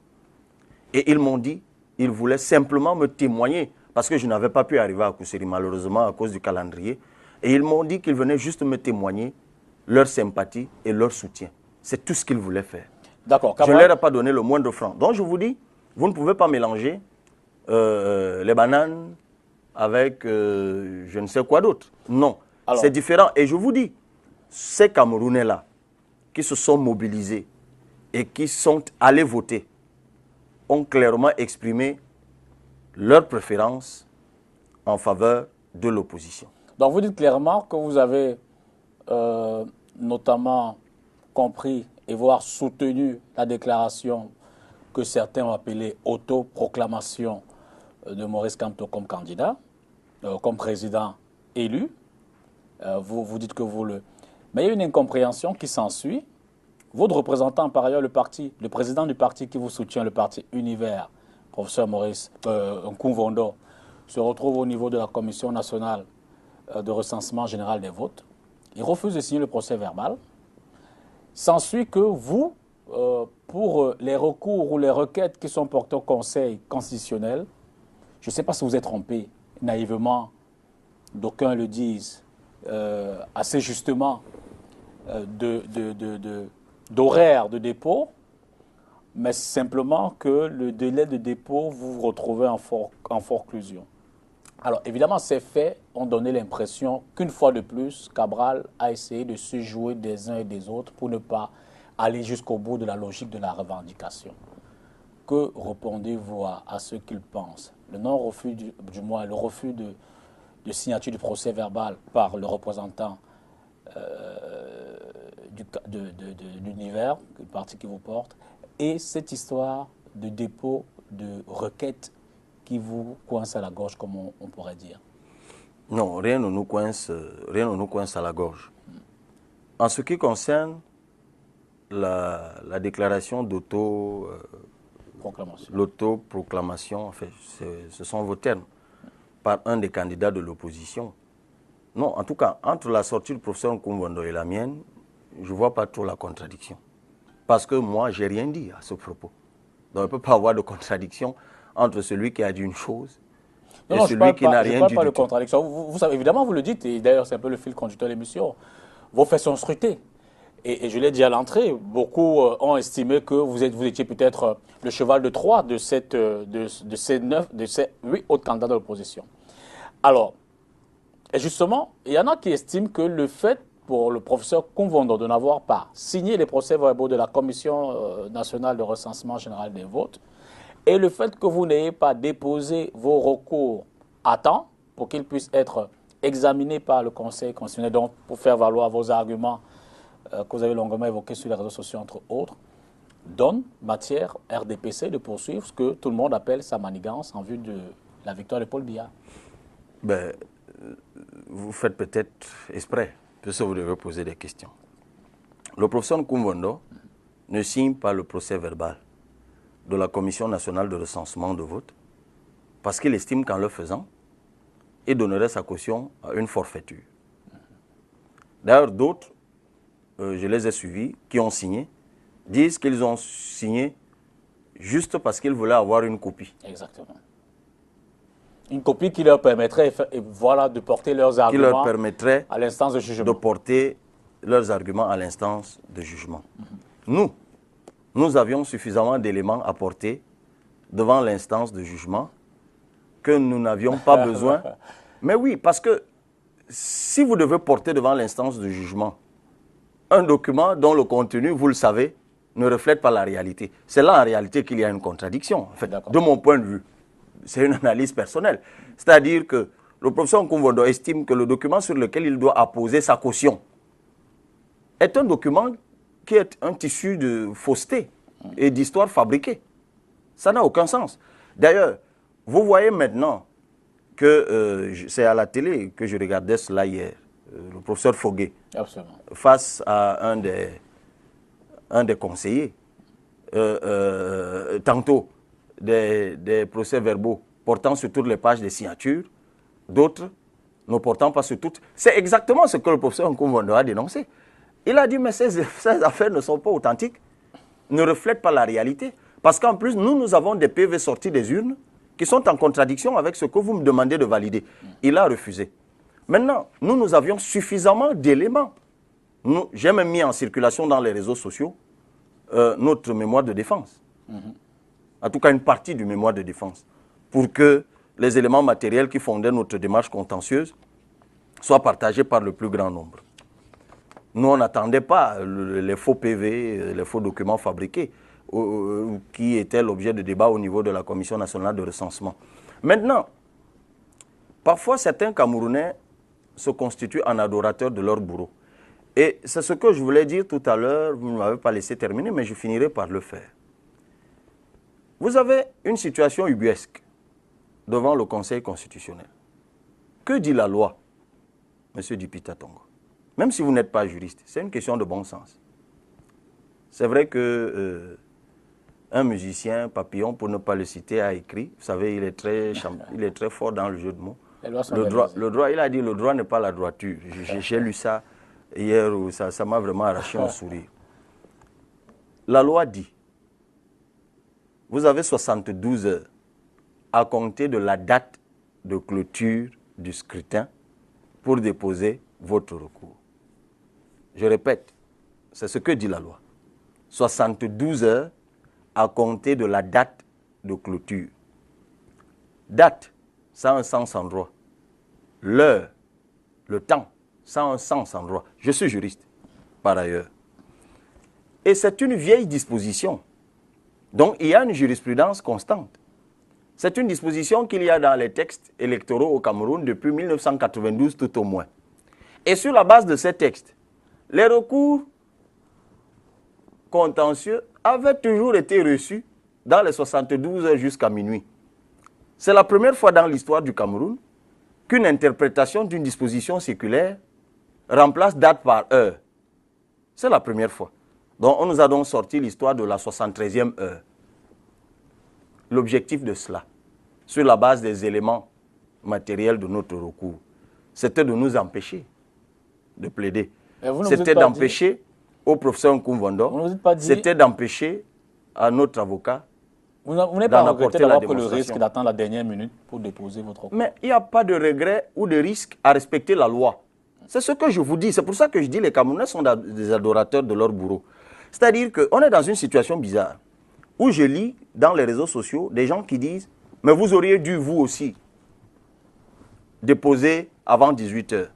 Et ils m'ont dit, ils voulaient simplement me témoigner, parce que je n'avais pas pu arriver à Koussiri, malheureusement, à cause du calendrier. Et ils m'ont dit qu'ils venaient juste me témoigner leur sympathie et leur soutien. C'est tout ce qu'ils voulaient faire. D'accord. Je ne leur ai pas donné le moindre franc. Donc je vous dis, vous ne pouvez pas mélanger les bananes avec je ne sais quoi d'autre. Non, c'est différent. Et je vous dis, ces Camerounais-là qui se sont mobilisés et qui sont allés voter ont clairement exprimé leur préférence en faveur de l'opposition. Donc vous dites clairement que vous avez notamment compris et voire soutenu la déclaration que certains ont appelée autoproclamation de Maurice Kamto comme candidat, comme président élu. Vous dites que vous le... Mais il y a une incompréhension qui s'ensuit. Votre représentant, par ailleurs, le président du parti qui vous soutient, le parti Univers, professeur Maurice Nkoumvondo, se retrouve au niveau de la Commission nationale de recensement général des votes. Il refuse de signer le procès verbal. S'ensuit que vous, pour les recours ou les requêtes qui sont portées au Conseil constitutionnel, je ne sais pas si vous êtes trompé, naïvement, d'aucuns le disent, assez justement, d'horaire de dépôt, mais simplement que le délai de dépôt, vous vous retrouvez en forclusion. Alors, évidemment, ces faits ont donné l'impression qu'une fois de plus, Cabral a essayé de se jouer des uns et des autres pour ne pas aller jusqu'au bout de la logique de la revendication. Que répondez-vous à ce qu'il pense? Le non-refus, du moins le refus de signature du procès verbal par le représentant de l'Univers, le parti qui vous porte, et cette histoire de dépôt de requête qui vous coince à la gorge, comme on pourrait dire? Non, rien ne nous coince à la gorge. En ce qui concerne la déclaration l'autoproclamation, en fait, ce sont vos termes, par un des candidats de l'opposition. Non, en tout cas, entre la sortie du professeur Nkoumvondo et la mienne, je ne vois pas trop la contradiction. Parce que moi, je n'ai rien dit à ce propos. Donc, il ne peut pas avoir de contradiction entre celui qui a dit une chose et celui qui n'a rien dit du tout. Je ne parle pas de contradiction. Vous savez, évidemment, vous le dites, et d'ailleurs, c'est un peu le fil conducteur de l'émission. Vos faits sont scrutés. Et je l'ai dit à l'entrée, beaucoup ont estimé que vous étiez peut-être le cheval de Troie de ces 8 autres candidats de l'opposition. Alors, et justement, il y en a qui estiment que le fait pour le professeur Nkoumvondo de n'avoir pas signé les procès-verbaux de la Commission nationale de recensement général des votes et le fait que vous n'ayez pas déposé vos recours à temps pour qu'ils puissent être examinés par le Conseil constitutionnel, donc pour faire valoir vos arguments que vous avez longuement évoqués sur les réseaux sociaux, entre autres, donne matière RDPC de poursuivre ce que tout le monde appelle sa manigance en vue de la victoire de Paul Biya. Ben, vous faites peut-être exprès, parce que vous devez poser des questions. Le professeur Nkoumvondo ne signe pas le procès verbal de la Commission nationale de recensement de vote parce qu'il estime qu'en le faisant, il donnerait sa caution à une forfaiture. D'ailleurs, d'autres, je les ai suivis, qui ont signé, disent qu'ils ont signé juste parce qu'ils voulaient avoir une copie. Exactement. Une copie qui leur permettrait voilà, de porter leurs arguments à l'instance de jugement. De porter leurs arguments à l'instance de jugement. Nous avions suffisamment d'éléments à porter devant l'instance de jugement que nous n'avions pas besoin. Mais oui, parce que si vous devez porter devant l'instance de jugement un document dont le contenu, vous le savez, ne reflète pas la réalité. C'est là en réalité qu'il y a une contradiction, en fait, de mon point de vue. C'est une analyse personnelle. C'est-à-dire que le professeur Nkoumvondo estime que le document sur lequel il doit apposer sa caution est un document qui est un tissu de fausseté et d'histoire fabriquée. Ça n'a aucun sens. D'ailleurs, vous voyez maintenant que c'est à la télé que je regardais cela hier, le professeur Foguet, face à un des conseillers, tantôt des procès-verbaux portant sur toutes les pages des signatures, d'autres ne portant pas sur toutes. C'est exactement ce que le professeur Nkoumvondo a dénoncé. Il a dit, mais ces affaires ne sont pas authentiques, ne reflètent pas la réalité. Parce qu'en plus, nous avons des PV sortis des urnes qui sont en contradiction avec ce que vous me demandez de valider. Il a refusé. Maintenant, nous avions suffisamment d'éléments. J'ai même mis en circulation dans les réseaux sociaux notre mémoire de défense. En tout cas, une partie du mémoire de défense. Pour que les éléments matériels qui fondaient notre démarche contentieuse soient partagés par le plus grand nombre. Nous, on n'attendait pas les faux PV, les faux documents fabriqués, qui étaient l'objet de débat au niveau de la Commission nationale de recensement. Maintenant, parfois certains Camerounais se constituent en adorateurs de leur bourreau. Et c'est ce que je voulais dire tout à l'heure, vous ne m'avez pas laissé terminer, mais je finirai par le faire. Vous avez une situation ubuesque devant le Conseil constitutionnel. Que dit la loi, M. Dipita Tongo? Même si vous n'êtes pas juriste, c'est une question de bon sens. C'est vrai que un musicien, Papillon, pour ne pas le citer, a écrit, vous savez, il est très fort dans le jeu de mots. Le droit, il a dit, le droit n'est pas la droiture. J'ai lu ça hier, où ça m'a vraiment arraché un sourire. La loi dit, vous avez 72 heures à compter de la date de clôture du scrutin pour déposer votre recours. Je répète, c'est ce que dit la loi. 72 heures à compter de la date de clôture. Date, ça a un sens en droit. L'heure, le temps, ça a un sens en droit. Je suis juriste, par ailleurs. Et c'est une vieille disposition. Donc, il y a une jurisprudence constante. C'est une disposition qu'il y a dans les textes électoraux au Cameroun depuis 1992 tout au moins. Et sur la base de ces textes, les recours contentieux avaient toujours été reçus dans les 72 heures jusqu'à minuit. C'est la première fois dans l'histoire du Cameroun qu'une interprétation d'une disposition séculaire remplace date par heure. C'est la première fois. Donc on nous a donc sorti l'histoire de la 73e heure. L'objectif de cela, sur la base des éléments matériels de notre recours, c'était de nous empêcher de plaider. C'était d'empêcher au professeur Nkoumvondo, c'était d'empêcher à notre avocat. Vous n'avez pas regretté d'avoir pris le risque d'attendre la dernière minute pour déposer votre recours? Mais il n'y a pas de regret ou de risque à respecter la loi. C'est ce que je vous dis. C'est pour ça que je dis que les Camerounais sont des adorateurs de leur bourreau. C'est-à-dire qu'on est dans une situation bizarre où je lis dans les réseaux sociaux des gens qui disent « Mais vous auriez dû, vous aussi, déposer avant 18 heures. »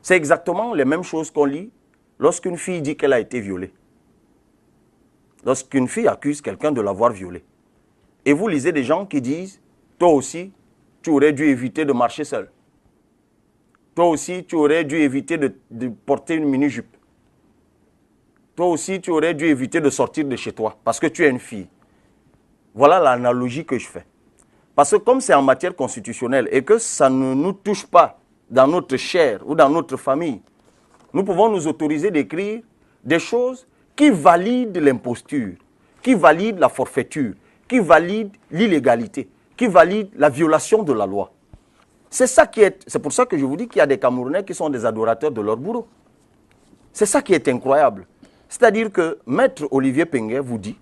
C'est exactement les mêmes choses qu'on lit lorsqu'une fille dit qu'elle a été violée. Lorsqu'une fille accuse quelqu'un de l'avoir violée. Et vous lisez des gens qui disent « Toi aussi, tu aurais dû éviter de marcher seul. Toi aussi, tu aurais dû éviter de porter une mini-jupe. Toi aussi, tu aurais dû éviter de sortir de chez toi parce que tu es une fille. » Voilà l'analogie que je fais. Parce que comme c'est en matière constitutionnelle et que ça ne nous touche pas dans notre chair ou dans notre famille, nous pouvons nous autoriser d'écrire des choses qui valident l'imposture, qui valident la forfaiture, qui valident l'illégalité, qui valident la violation de la loi. C'est pour ça que je vous dis qu'il y a des Camerounais qui sont des adorateurs de leur bourreau. C'est ça qui est incroyable. C'est-à-dire que Maître Olivier Penguet vous dit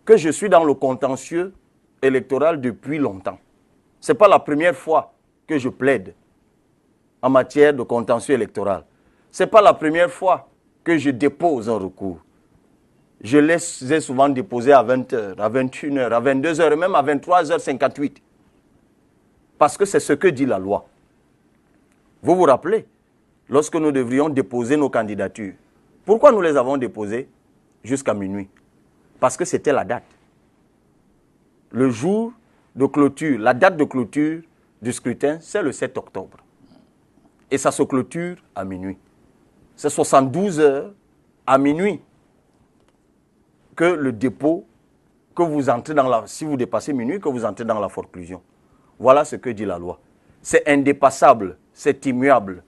que je suis dans le contentieux électoral depuis longtemps. Ce n'est pas la première fois que je plaide en matière de contentieux électoral. Ce n'est pas la première fois que je dépose un recours. Je les ai souvent déposés à 20h, à 21h, à 22h et même à 23h58. Parce que c'est ce que dit la loi. Vous vous rappelez, lorsque nous devrions déposer nos candidatures, pourquoi nous les avons déposées? jusqu'à minuit. Parce que c'était la date. Le jour de clôture, la date de clôture du scrutin, c'est le 7 octobre. Et ça se clôture à minuit. C'est 72 heures à minuit que le dépôt, que vous entrez dans la... Si vous dépassez minuit, que vous entrez dans la forclusion. Voilà ce que dit la loi. C'est indépassable, c'est immuable.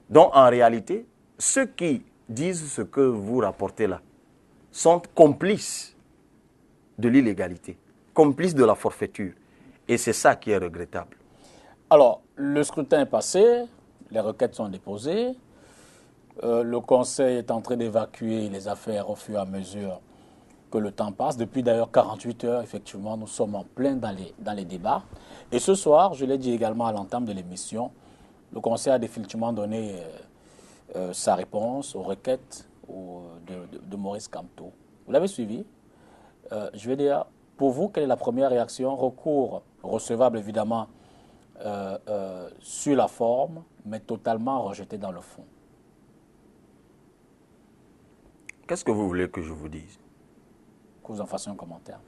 Donc en réalité, ceux qui disent ce que vous rapportez là sont complices de l'illégalité, complices de la forfaiture. Et c'est ça qui est regrettable. Alors, le scrutin est passé, les requêtes sont déposées, le Conseil est en train d'évacuer les affaires au fur et à mesure que le temps passe. Depuis d'ailleurs 48 heures, effectivement, nous sommes en plein dans les débats. Et ce soir, je l'ai dit également à l'entame de l'émission, le Conseil a définitivement donné sa réponse aux requêtes de Maurice Kamto. Vous l'avez suivi. Je vais dire, pour vous, quelle est la première réaction? Recours recevable évidemment sur la forme, mais totalement rejeté dans le fond. Qu'est-ce que vous voulez que je vous dise? Que vous en fassiez un commentaire.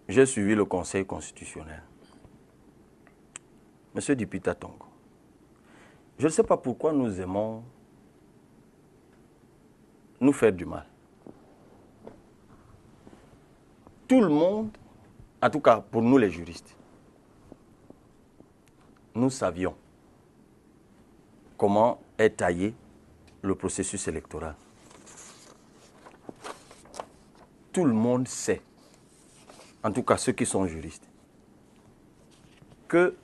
J'ai suivi le Conseil constitutionnel. Monsieur Dipita Tongo, je ne sais pas pourquoi nous aimons nous faire du mal. Tout le monde, en tout cas pour nous les juristes, nous savions comment est taillé le processus électoral. Tout le monde sait, en tout cas ceux qui sont juristes, que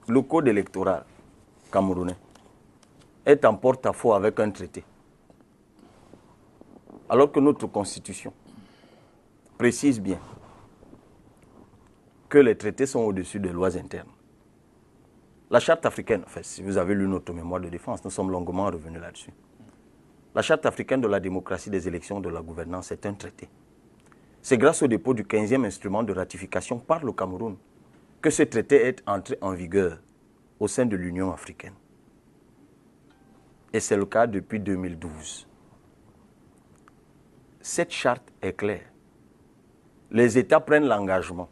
le code électoral camerounais est en porte-à-faux avec un traité. Alors que notre constitution précise bien que les traités sont au-dessus des lois internes. La charte africaine, enfin, si vous avez lu notre mémoire de défense, nous sommes longuement revenus là-dessus. La charte africaine de la démocratie, des élections, de la gouvernance est un traité. C'est grâce au dépôt du 15e instrument de ratification par le Cameroun que ce traité est entré en vigueur au sein de l'Union africaine. Et c'est le cas depuis 2012. Cette charte est claire. Les États prennent l'engagement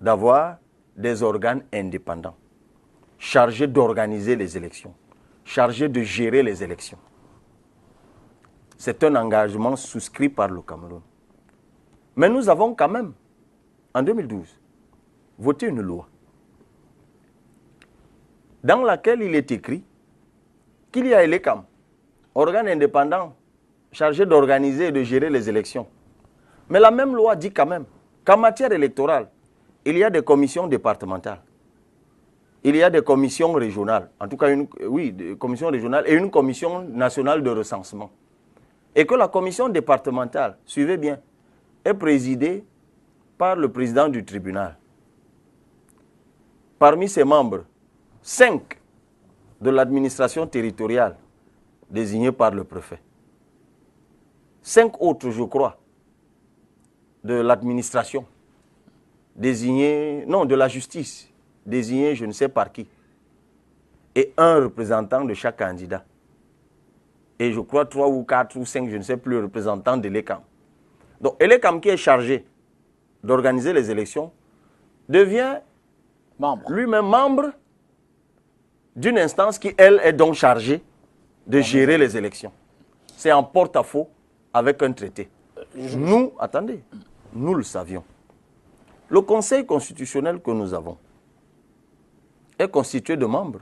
d'avoir des organes indépendants, chargés d'organiser les élections, chargés de gérer les élections. C'est un engagement souscrit par le Cameroun. Mais nous avons quand même, en 2012, voté une loi dans laquelle il est écrit qu'il y a l'ECAM, organe indépendant chargé d'organiser et de gérer les élections. Mais la même loi dit quand même qu'en matière électorale, il y a des commissions départementales, il y a des commissions régionales, en tout cas, des commissions régionales et une commission nationale de recensement. Et que la commission départementale, suivez bien, est présidée par le président du tribunal. Parmi ses membres, 5 de l'administration territoriale désignés par le préfet. 5 autres, je crois, de l'administration désignés, non, de la justice, désignés je ne sais par qui. Et un représentant de chaque candidat. Et je crois 3 ou 4 ou 5, je ne sais plus, représentants de l'ECAM. Donc, l'ECAM qui est chargé d'organiser les élections devient lui-même membre d'une instance qui, elle, est donc chargée de gérer les élections. C'est en porte-à-faux avec un traité. Nous, attendez, nous le savions. Le Conseil constitutionnel que nous avons est constitué de membres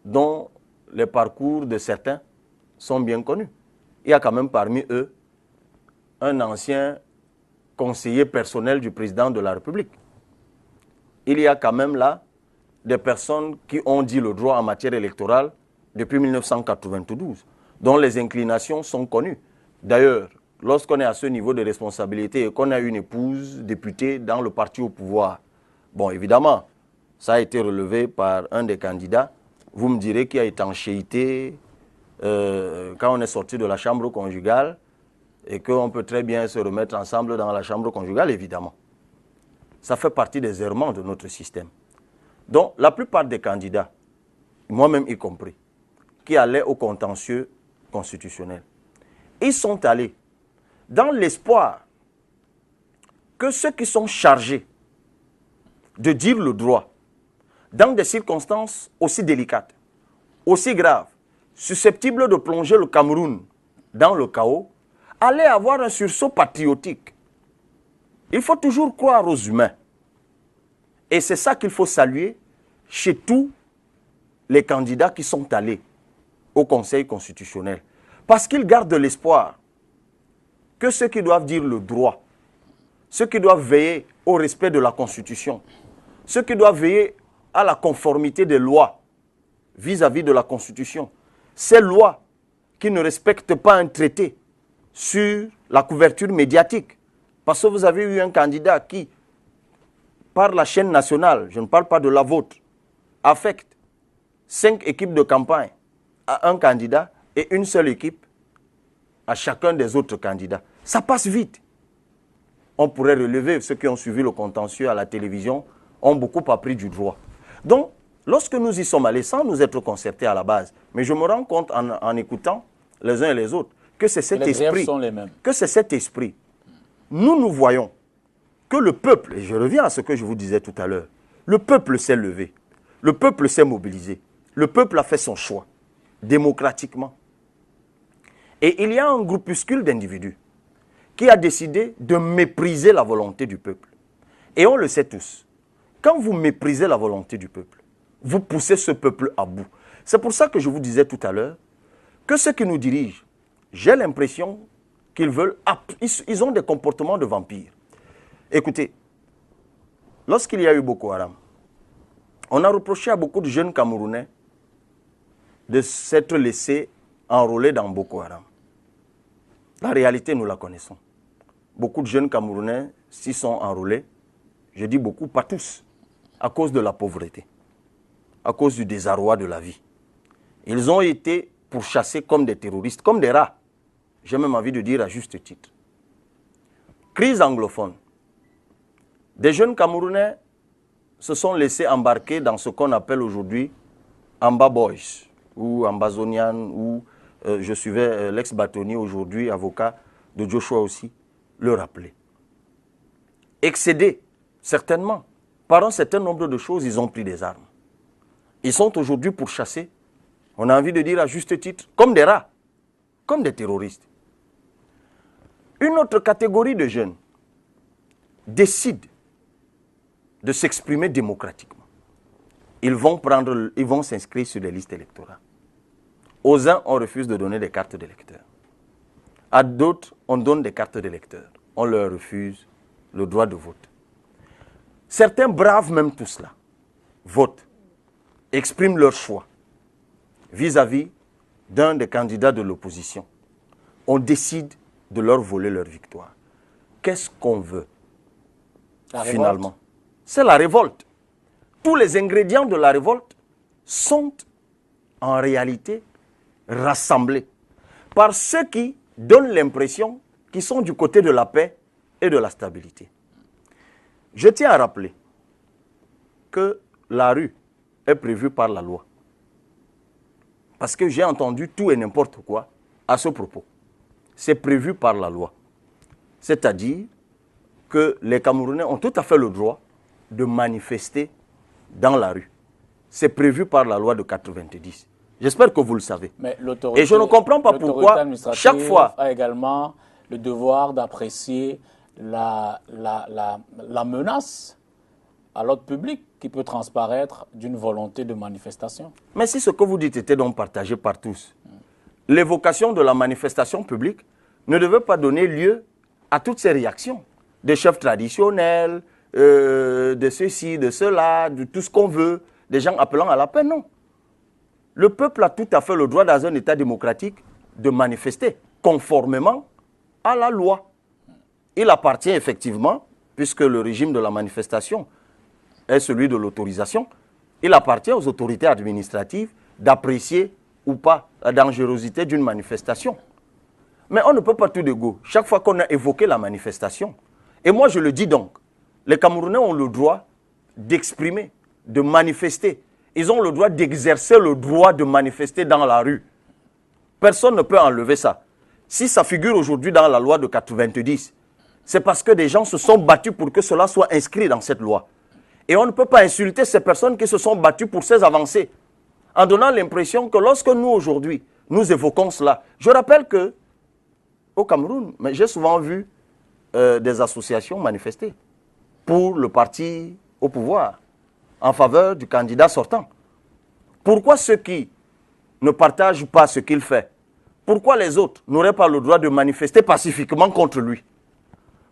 dont les parcours de certains sont bien connus. Il y a quand même parmi eux un ancien conseiller personnel du président de la République. Il y a quand même là des personnes qui ont dit le droit en matière électorale depuis 1992, dont les inclinations sont connues. D'ailleurs, lorsqu'on est à ce niveau de responsabilité et qu'on a une épouse députée dans le parti au pouvoir, bon, évidemment, ça a été relevé par un des candidats. Vous me direz qu'il y a étanchéité quand on est sorti de la chambre conjugale et qu'on peut très bien se remettre ensemble dans la chambre conjugale, évidemment. Ça fait partie des errements de notre système. Donc, la plupart des candidats, moi-même y compris, qui allaient au contentieux constitutionnel, Ils sont allés dans l'espoir que ceux qui sont chargés de dire le droit, dans des circonstances aussi délicates, aussi graves, susceptibles de plonger le Cameroun dans le chaos, allaient avoir un sursaut patriotique. Il faut toujours croire aux humains. Et c'est ça qu'il faut saluer chez tous les candidats qui sont allés au Conseil constitutionnel. Parce qu'ils gardent l'espoir que ceux qui doivent dire le droit, ceux qui doivent veiller au respect de la Constitution, ceux qui doivent veiller à la conformité des lois vis-à-vis de la Constitution, ces lois qui ne respectent pas un traité sur la couverture médiatique. Parce que vous avez eu un candidat qui, par la chaîne nationale, je ne parle pas de la vôtre, affecte 5 équipes de campagne à un candidat et une seule équipe à chacun des autres candidats. Ça passe vite. On pourrait relever, ceux qui ont suivi le contentieux à la télévision ont beaucoup appris du droit. Donc, lorsque nous y sommes allés, sans nous être concertés à la base, mais je me rends compte en écoutant les uns et les autres, que c'est cet esprit, Nous voyons que le peuple, et je reviens à ce que je vous disais tout à l'heure, le peuple s'est levé, le peuple s'est mobilisé, le peuple a fait son choix, démocratiquement. Et il y a un groupuscule d'individus qui a décidé de mépriser la volonté du peuple. Et on le sait tous, quand vous méprisez la volonté du peuple, vous poussez ce peuple à bout. C'est pour ça que je vous disais tout à l'heure que ceux qui nous dirigent, j'ai l'impression qu'ils veulent, ils ont des comportements de vampires. Écoutez, lorsqu'il y a eu Boko Haram, on a reproché à beaucoup de jeunes Camerounais de s'être laissés enrôler dans Boko Haram. La réalité, nous la connaissons. Beaucoup de jeunes Camerounais s'y sont enrôlés, je dis beaucoup, pas tous, à cause de la pauvreté, à cause du désarroi de la vie. Ils ont été pourchassés comme des terroristes, comme des rats. J'ai même envie de dire à juste titre. Crise anglophone. Des jeunes Camerounais se sont laissés embarquer dans ce qu'on appelle aujourd'hui Amba Boys ou Ambazonian, ou je suivais l'ex-bâtonnier aujourd'hui, avocat de Joshua aussi, le rappeler. Excédés, certainement, par un certain nombre de choses, ils ont pris des armes. Ils sont aujourd'hui pourchassés, on a envie de dire à juste titre, comme des rats, comme des terroristes. Une autre catégorie de jeunes décide de s'exprimer démocratiquement. Ils vont s'inscrire sur des listes électorales. Aux uns, on refuse de donner des cartes d'électeurs. À d'autres, on donne des cartes d'électeurs. On leur refuse le droit de vote. Certains bravent même tout cela, votent, expriment leur choix vis-à-vis d'un des candidats de l'opposition. On décide de leur voler leur victoire. Qu'est-ce qu'on veut finalement? C'est la révolte. Tous les ingrédients de la révolte sont en réalité rassemblés par ceux qui donnent l'impression qu'ils sont du côté de la paix et de la stabilité. Je tiens à rappeler que la rue est prévue par la loi. Parce que j'ai entendu tout et n'importe quoi à ce propos. C'est prévu par la loi. C'est-à-dire que les Camerounais ont tout à fait le droit de manifester dans la rue. C'est prévu par la loi de 90. J'espère que vous le savez. Mais et je ne comprends pas pourquoi chaque fois a également le devoir d'apprécier la menace à l'ordre public qui peut transparaître d'une volonté de manifestation. Mais si ce que vous dites était donc partagé par tous, l'évocation de la manifestation publique ne devait pas donner lieu à toutes ces réactions des chefs traditionnels, de ceci, de cela, de tout ce qu'on veut, des gens appelant à la paix, non. Le peuple a tout à fait le droit dans un État démocratique de manifester conformément à la loi. Il appartient effectivement, puisque le régime de la manifestation est celui de l'autorisation, il appartient aux autorités administratives d'apprécier ou pas la dangerosité d'une manifestation. Mais on ne peut pas tout de go. Chaque fois qu'on a évoqué la manifestation, et moi je le dis donc, les Camerounais ont le droit d'exprimer, de manifester. Ils ont le droit d'exercer le droit de manifester dans la rue. Personne ne peut enlever ça. Si ça figure aujourd'hui dans la loi de 90, c'est parce que des gens se sont battus pour que cela soit inscrit dans cette loi. Et on ne peut pas insulter ces personnes qui se sont battues pour ces avancées, en donnant l'impression que lorsque nous, aujourd'hui, nous évoquons cela. Je rappelle que au Cameroun, j'ai souvent vu des associations manifester pour le parti au pouvoir, en faveur du candidat sortant. Pourquoi ceux qui ne partagent pas ce qu'il fait, pourquoi les autres n'auraient pas le droit de manifester pacifiquement contre lui?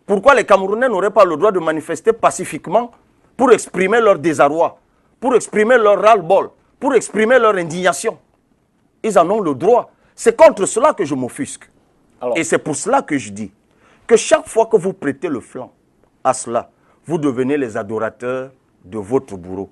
Pourquoi les Camerounais n'auraient pas le droit de manifester pacifiquement pour exprimer leur désarroi, pour exprimer leur ras-le-bol, pour exprimer leur indignation? Ils en ont le droit. C'est contre cela que je m'offusque. Et c'est pour cela que je dis que chaque fois que vous prêtez le flanc à cela, vous devenez les adorateurs de votre bourreau.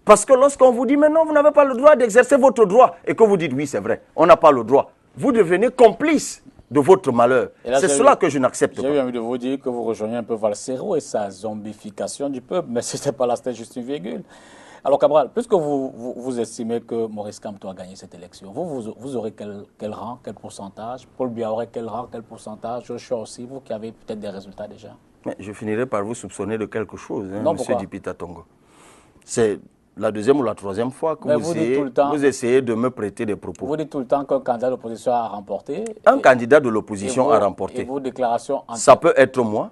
Parce que lorsqu'on vous dit, mais non, vous n'avez pas le droit d'exercer votre droit, et que vous dites, oui, c'est vrai, on n'a pas le droit, vous devenez complice de votre malheur. C'est cela que je n'accepte pas. J'ai eu envie de vous dire que vous rejoignez un peu Valsero et sa zombification du peuple, mais ce n'était pas là, c'était juste une virgule. Alors Cabral, puisque vous estimez que Maurice Kamto a gagné cette élection, vous aurez quel rang, quel pourcentage? Paul Biya aurait quel rang, quel pourcentage? Joshua aussi, vous qui avez peut-être des résultats déjà. Mais je finirai par vous soupçonner de quelque chose, hein, non, M. Dipita Tongo. C'est la deuxième ou la troisième fois que vous essayez de me prêter des propos. Vous dites tout le temps qu'un candidat de l'opposition a remporté. Un candidat de l'opposition a remporté. Et vos déclarations... Ça peut être moi,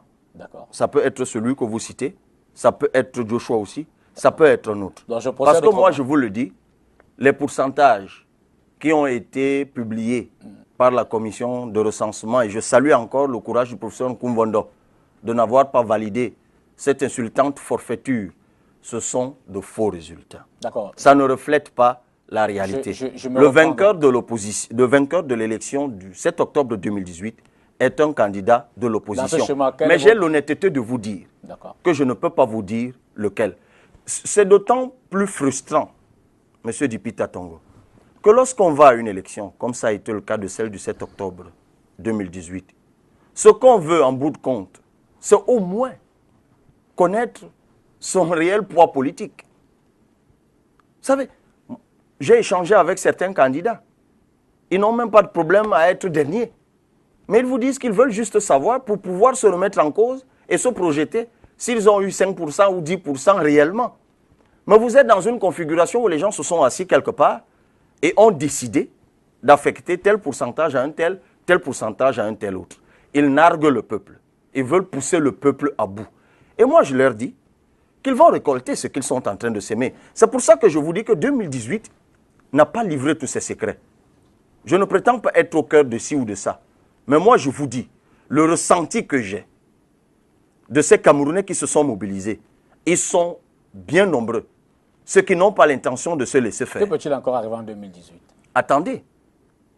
ça peut être celui que vous citez, ça peut être Joshua aussi, ça peut être un autre. Parce que moi, je vous le dis, les pourcentages qui ont été publiés par la commission de recensement, et je salue encore le courage du professeur Nkumvondo de n'avoir pas validé cette insultante forfaiture, ce sont de faux résultats. Ça ne reflète pas la réalité. Le vainqueur de l'élection du 7 octobre 2018 est un candidat de l'opposition. Mais j'ai l'honnêteté de vous dire que je ne peux pas vous dire lequel. C'est d'autant plus frustrant, M. Dipita Tongo, que lorsqu'on va à une élection, comme ça a été le cas de celle du 7 octobre 2018, ce qu'on veut en bout de compte, c'est au moins connaître son réel poids politique. Vous savez, j'ai échangé avec certains candidats. Ils n'ont même pas de problème à être derniers. Mais ils vous disent qu'ils veulent juste savoir pour pouvoir se remettre en cause et se projeter s'ils ont eu 5% ou 10% réellement. Mais vous êtes dans une configuration où les gens se sont assis quelque part et ont décidé d'affecter tel pourcentage à un tel pourcentage à un tel autre. Ils narguent le peuple. Ils veulent pousser le peuple à bout. Et moi, je leur dis qu'ils vont récolter ce qu'ils sont en train de s'aimer. C'est pour ça que je vous dis que 2018 n'a pas livré tous ses secrets. Je ne prétends pas être au cœur de ci ou de ça. Mais moi, je vous dis, le ressenti que j'ai de ces Camerounais qui se sont mobilisés, ils sont bien nombreux. Ceux qui n'ont pas l'intention de se laisser faire. Que peut-il encore arriver en 2018? Attendez,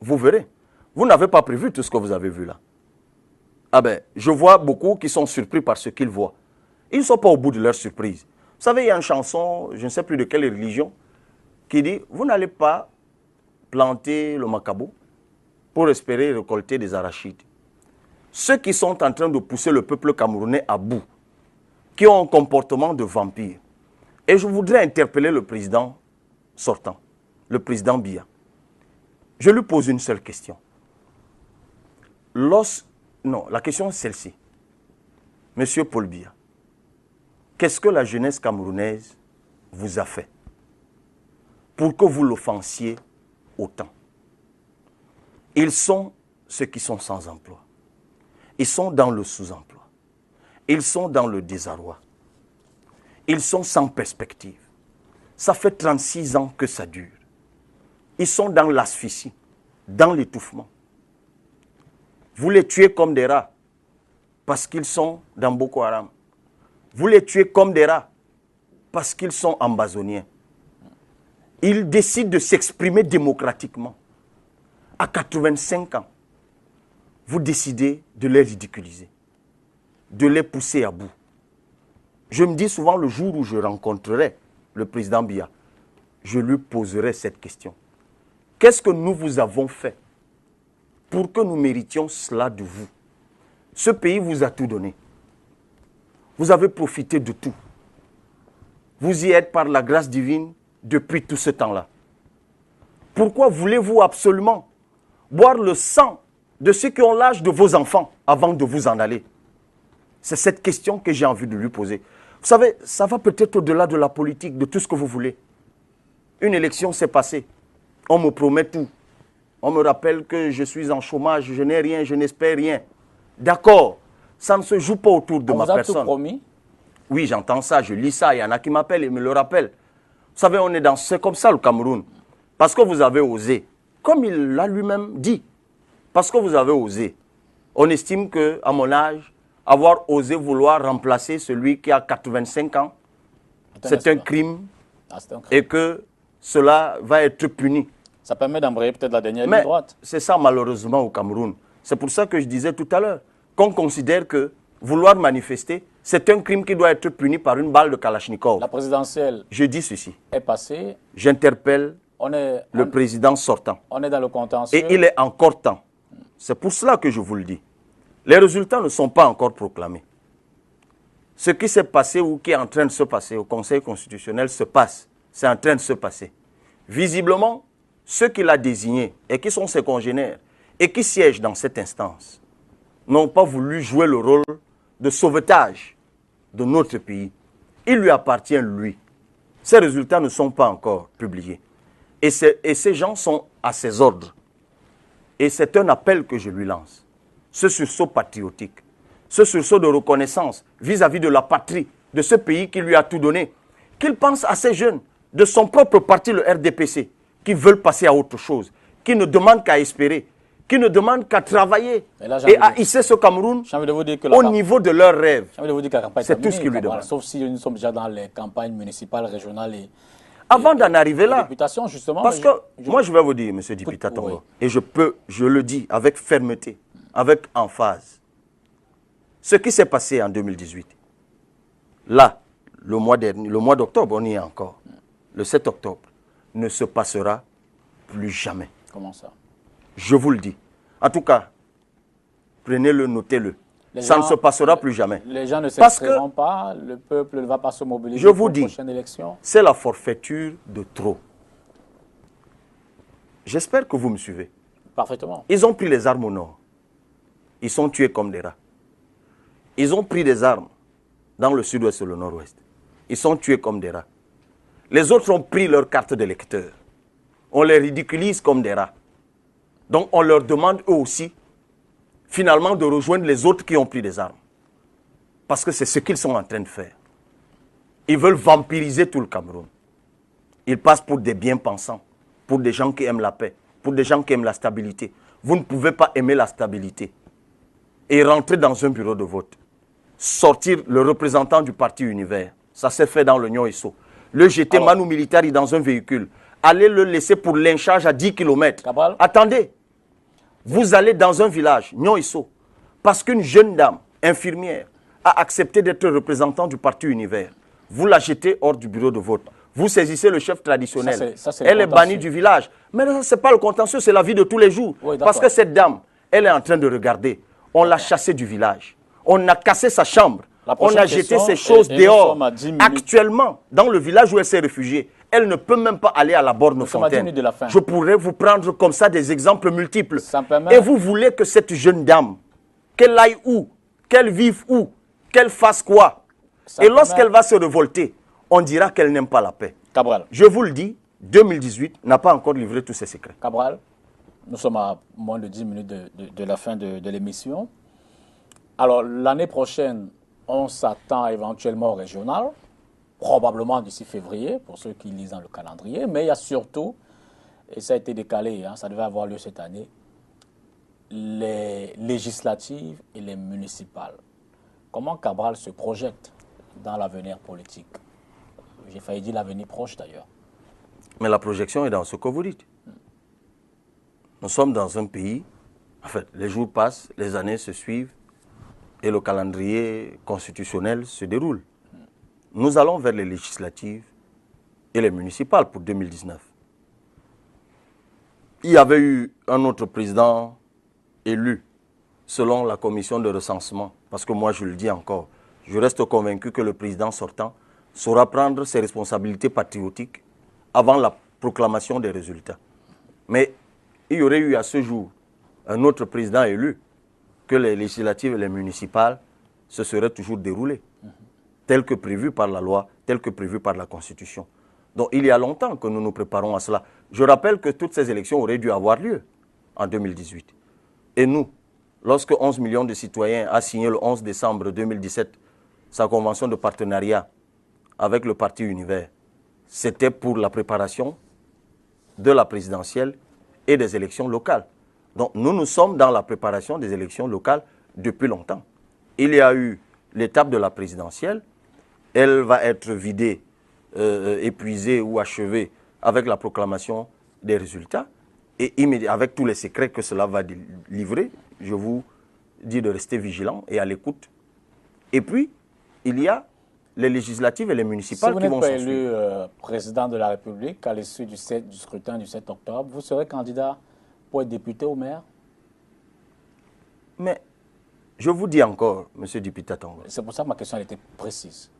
vous verrez. Vous n'avez pas prévu tout ce que vous avez vu là. Ah ben, je vois beaucoup qui sont surpris par ce qu'ils voient. Ils ne sont pas au bout de leur surprise. Vous savez, il y a une chanson, je ne sais plus de quelle religion, qui dit « Vous n'allez pas planter le macabo pour espérer récolter des arachides. » Ceux qui sont en train de pousser le peuple camerounais à bout, qui ont un comportement de vampire. Et je voudrais interpeller le président sortant, le président Biya. Je lui pose une seule question. Non, la question est celle-ci. Monsieur Paul Biya, qu'est-ce que la jeunesse camerounaise vous a fait pour que vous l'offensiez autant? Ils sont ceux qui sont sans emploi. Ils sont dans le sous-emploi. Ils sont dans le désarroi. Ils sont sans perspective. Ça fait 36 ans que ça dure. Ils sont dans l'asphyxie, dans l'étouffement. Vous les tuez comme des rats parce qu'ils sont dans Boko Haram. Vous les tuez comme des rats parce qu'ils sont ambazoniens. Ils décident de s'exprimer démocratiquement. À 85 ans, vous décidez de les ridiculiser, de les pousser à bout. Je me dis souvent, le jour où je rencontrerai le président Biya, je lui poserai cette question. Qu'est-ce que nous vous avons fait pour que nous méritions cela de vous? Ce pays vous a tout donné. Vous avez profité de tout. Vous y êtes par la grâce divine depuis tout ce temps-là. Pourquoi voulez-vous absolument boire le sang de ceux qui ont l'âge de vos enfants avant de vous en aller? C'est cette question que j'ai envie de lui poser. Vous savez, ça va peut-être au-delà de la politique, de tout ce que vous voulez. Une élection s'est passée. On me promet tout. On me rappelle que je suis en chômage, je n'ai rien, je n'espère rien. D'accord, ça ne se joue pas autour de ma personne. On vous a tout promis? Oui, j'entends ça, je lis ça, il y en a qui m'appellent et me le rappellent. Vous savez, c'est comme ça le Cameroun. Parce que vous avez osé, comme il l'a lui-même dit, parce que vous avez osé. On estime qu'à mon âge, avoir osé vouloir remplacer celui qui a 85 ans, c'est un crime et que cela va être puni. Ça permet d'embrayer peut-être la dernière ligne droite. C'est ça malheureusement au Cameroun. C'est pour ça que je disais tout à l'heure qu'on considère que vouloir manifester, c'est un crime qui doit être puni par une balle de Kalachnikov. La présidentielle je dis ceci. Est passée. J'interpelle le président sortant. On est dans le contentieux. Et il est encore temps. C'est pour cela que je vous le dis. Les résultats ne sont pas encore proclamés. Ce qui s'est passé ou qui est en train de se passer au Conseil constitutionnel se passe. C'est en train de se passer. Visiblement, ceux qu'il a désignés et qui sont ses congénères et qui siègent dans cette instance n'ont pas voulu jouer le rôle de sauvetage de notre pays. Il lui appartient, lui. Ces résultats ne sont pas encore publiés. Et ces gens sont à ses ordres. Et c'est un appel que je lui lance. Ce sursaut patriotique, ce sursaut de reconnaissance vis-à-vis de la patrie, de ce pays qui lui a tout donné, qu'il pense à ces jeunes de son propre parti, le RDPC, qui veulent passer à autre chose, qui ne demandent qu'à espérer, qui ne demandent qu'à travailler et à hisser ce Cameroun au niveau de leurs rêves. C'est tout ce qu'ils lui demandent. Sauf si nous sommes déjà dans les campagnes municipales, régionales et... Avant d'en arriver là, justement, parce que moi je vais vous dire, M. Dipita Tongo, et je le dis avec fermeté, avec emphase, ce qui s'est passé en 2018, là, le mois d'octobre, on y est encore, le 7 octobre, ne se passera plus jamais. Comment ça? Je vous le dis. En tout cas, prenez-le, notez-le. Ça ne se passera plus jamais. Les gens ne s'inscriront pas, le peuple ne va pas se mobiliser pour la prochaine élection. C'est la forfaiture de trop. J'espère que vous me suivez. Parfaitement. Ils ont pris les armes au nord. Ils sont tués comme des rats. Ils ont pris des armes dans le sud-ouest et le nord-ouest. Ils sont tués comme des rats. Les autres ont pris leur carte d'électeur. On les ridiculise comme des rats. Donc on leur demande eux aussi, finalement, de rejoindre les autres qui ont pris des armes. Parce que c'est ce qu'ils sont en train de faire. Ils veulent vampiriser tout le Cameroun. Ils passent pour des bien-pensants, pour des gens qui aiment la paix, pour des gens qui aiment la stabilité. Vous ne pouvez pas aimer la stabilité et rentrer dans un bureau de vote, sortir le représentant du parti Univers. Ça s'est fait dans le Nyon-Isso. Le jeter Manu Militari dans un véhicule. Allez le laisser pour lynchage à 10 km. Attendez. Vous allez dans un village, Nyon-Isso, parce qu'une jeune dame, infirmière, a accepté d'être représentant du parti Univers. Vous la jetez hors du bureau de vote. Vous saisissez le chef traditionnel. Elle est bannie du village. Mais ce n'est pas le contentieux, c'est la vie de tous les jours. Oui, parce que cette dame, elle est en train de regarder. On l'a chassée du village. On a cassé sa chambre. On a jeté ses choses dehors. Actuellement, dans le village où elle s'est réfugiée, elle ne peut même pas aller à la borne fontaine. Je pourrais vous prendre comme ça des exemples multiples. Et vous voulez que cette jeune dame, qu'elle aille où, qu'elle vive où, qu'elle fasse quoi. Et lorsqu'elle va se révolter, on dira qu'elle n'aime pas la paix. Cabral. Je vous le dis, 2018 n'a pas encore livré tous ses secrets. Cabral, nous sommes à moins de 10 minutes de la fin de l'émission. Alors, l'année prochaine, on s'attend éventuellement au régional, probablement d'ici février, pour ceux qui lisent dans le calendrier. Mais il y a surtout, et ça a été décalé, ça devait avoir lieu cette année, les législatives et les municipales. Comment Cabral se projette dans l'avenir politique? J'ai failli dire l'avenir proche d'ailleurs. Mais la projection est dans ce que vous dites. Nous sommes dans un pays, en fait, les jours passent, les années se suivent, et le calendrier constitutionnel se déroule. Nous allons vers les législatives et les municipales pour 2019. Il y avait eu un autre président élu selon la commission de recensement. Parce que moi, je le dis encore, je reste convaincu que le président sortant saura prendre ses responsabilités patriotiques avant la proclamation des résultats. Mais il y aurait eu à ce jour un autre président élu, que les législatives et les municipales se seraient toujours déroulées, tel que prévu par la loi, tel que prévu par la Constitution. Donc il y a longtemps que nous nous préparons à cela. Je rappelle que toutes ces élections auraient dû avoir lieu en 2018. Et nous, lorsque 11 millions de citoyens a signé le 11 décembre 2017 sa convention de partenariat avec le Parti Univers, c'était pour la préparation de la présidentielle et des élections locales. Donc nous sommes dans la préparation des élections locales depuis longtemps. Il y a eu l'étape de la présidentielle, elle va être vidée, épuisée ou achevée avec la proclamation des résultats et avec tous les secrets que cela va livrer. Je vous dis de rester vigilant et à l'écoute. Et puis, il y a les législatives et les municipales qui vont s'en suivre. Si vous n'êtes pas élu président de la République à l'issue du scrutin du 7 octobre, vous serez candidat pour être député ou maire? Mais je vous dis encore, M. Dipita Tongo. C'est pour ça que ma question était précise.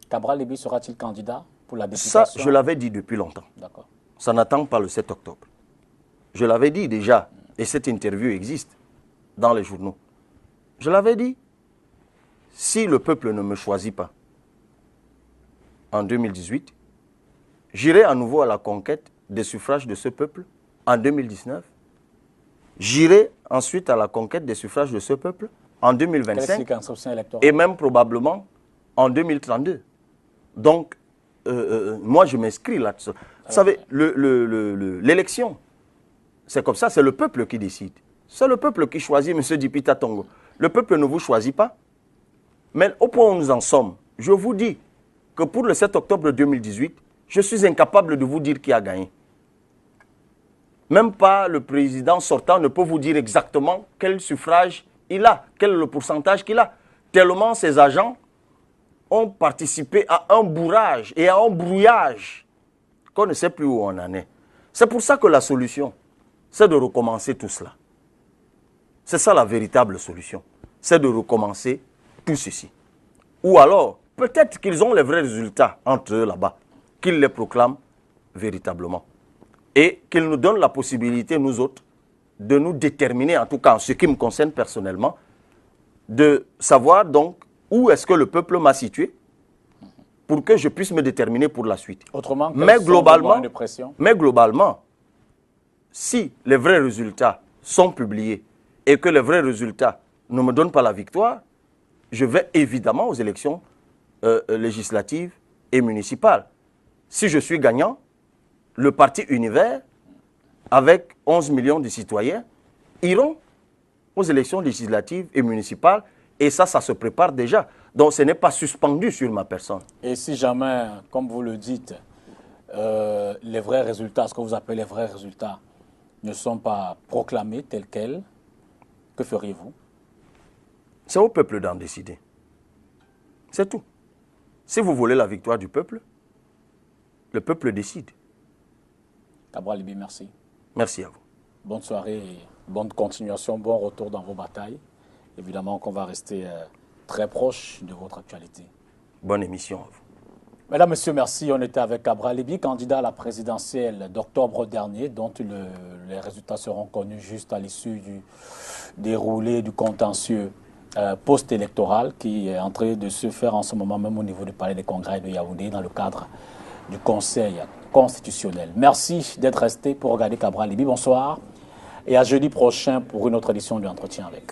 Cabral Libby sera-t-il candidat pour la députation? Ça, je l'avais dit depuis longtemps. D'accord. Ça n'attend pas le 7 octobre. Je l'avais dit déjà, et cette interview existe dans les journaux. Je l'avais dit, si le peuple ne me choisit pas en 2018, j'irai à nouveau à la conquête des suffrages de ce peuple en 2019. J'irai ensuite à la conquête des suffrages de ce peuple en 2025 et même probablement en 2032. Donc, moi, je m'inscris là-dessus. Vous savez, l'élection, c'est comme ça, c'est le peuple qui décide. C'est le peuple qui choisit, M. Dipita Tongo. Le peuple ne vous choisit pas. Mais au point où nous en sommes, je vous dis que pour le 7 octobre 2018, je suis incapable de vous dire qui a gagné. Même pas le président sortant ne peut vous dire exactement quel suffrage il a, quel est le pourcentage qu'il a. Tellement ces agents ont participé à un bourrage et à un brouillage qu'on ne sait plus où on en est. C'est pour ça que la solution, c'est de recommencer tout cela. C'est ça la véritable solution. C'est de recommencer tout ceci. Ou alors, peut-être qu'ils ont les vrais résultats entre eux là-bas, qu'ils les proclament véritablement. Et qu'ils nous donnent la possibilité, nous autres, de nous déterminer, en tout cas en ce qui me concerne personnellement, de savoir donc où est-ce que le peuple m'a situé pour que je puisse me déterminer pour la suite. Autrement, mais globalement, si les vrais résultats sont publiés et que les vrais résultats ne me donnent pas la victoire, je vais évidemment aux élections législatives et municipales. Si je suis gagnant, le Parti Univers, avec 11 millions de citoyens, iront aux élections législatives et municipales. Et ça se prépare déjà. Donc ce n'est pas suspendu sur ma personne. Et si jamais, comme vous le dites, les vrais résultats, ce que vous appelez les vrais résultats, ne sont pas proclamés tels quels, que feriez-vous? C'est au peuple d'en décider. C'est tout. Si vous voulez la victoire du peuple, le peuple décide. Cabral Libby, merci. Merci à vous. Bonne soirée, et bonne continuation, bon retour dans vos batailles. Évidemment qu'on va rester très proche de votre actualité. Bonne émission à vous. Mesdames, Messieurs, merci. On était avec Cabral Libby, candidat à la présidentielle d'octobre dernier, dont les résultats seront connus juste à l'issue du déroulé du contentieux post-électoral qui est en train de se faire en ce moment même au niveau du palais des congrès de Yaoundé dans le cadre du Conseil constitutionnel. Merci d'être resté pour regarder Cabral Libby. Bonsoir et à jeudi prochain pour une autre édition du Entretien avec.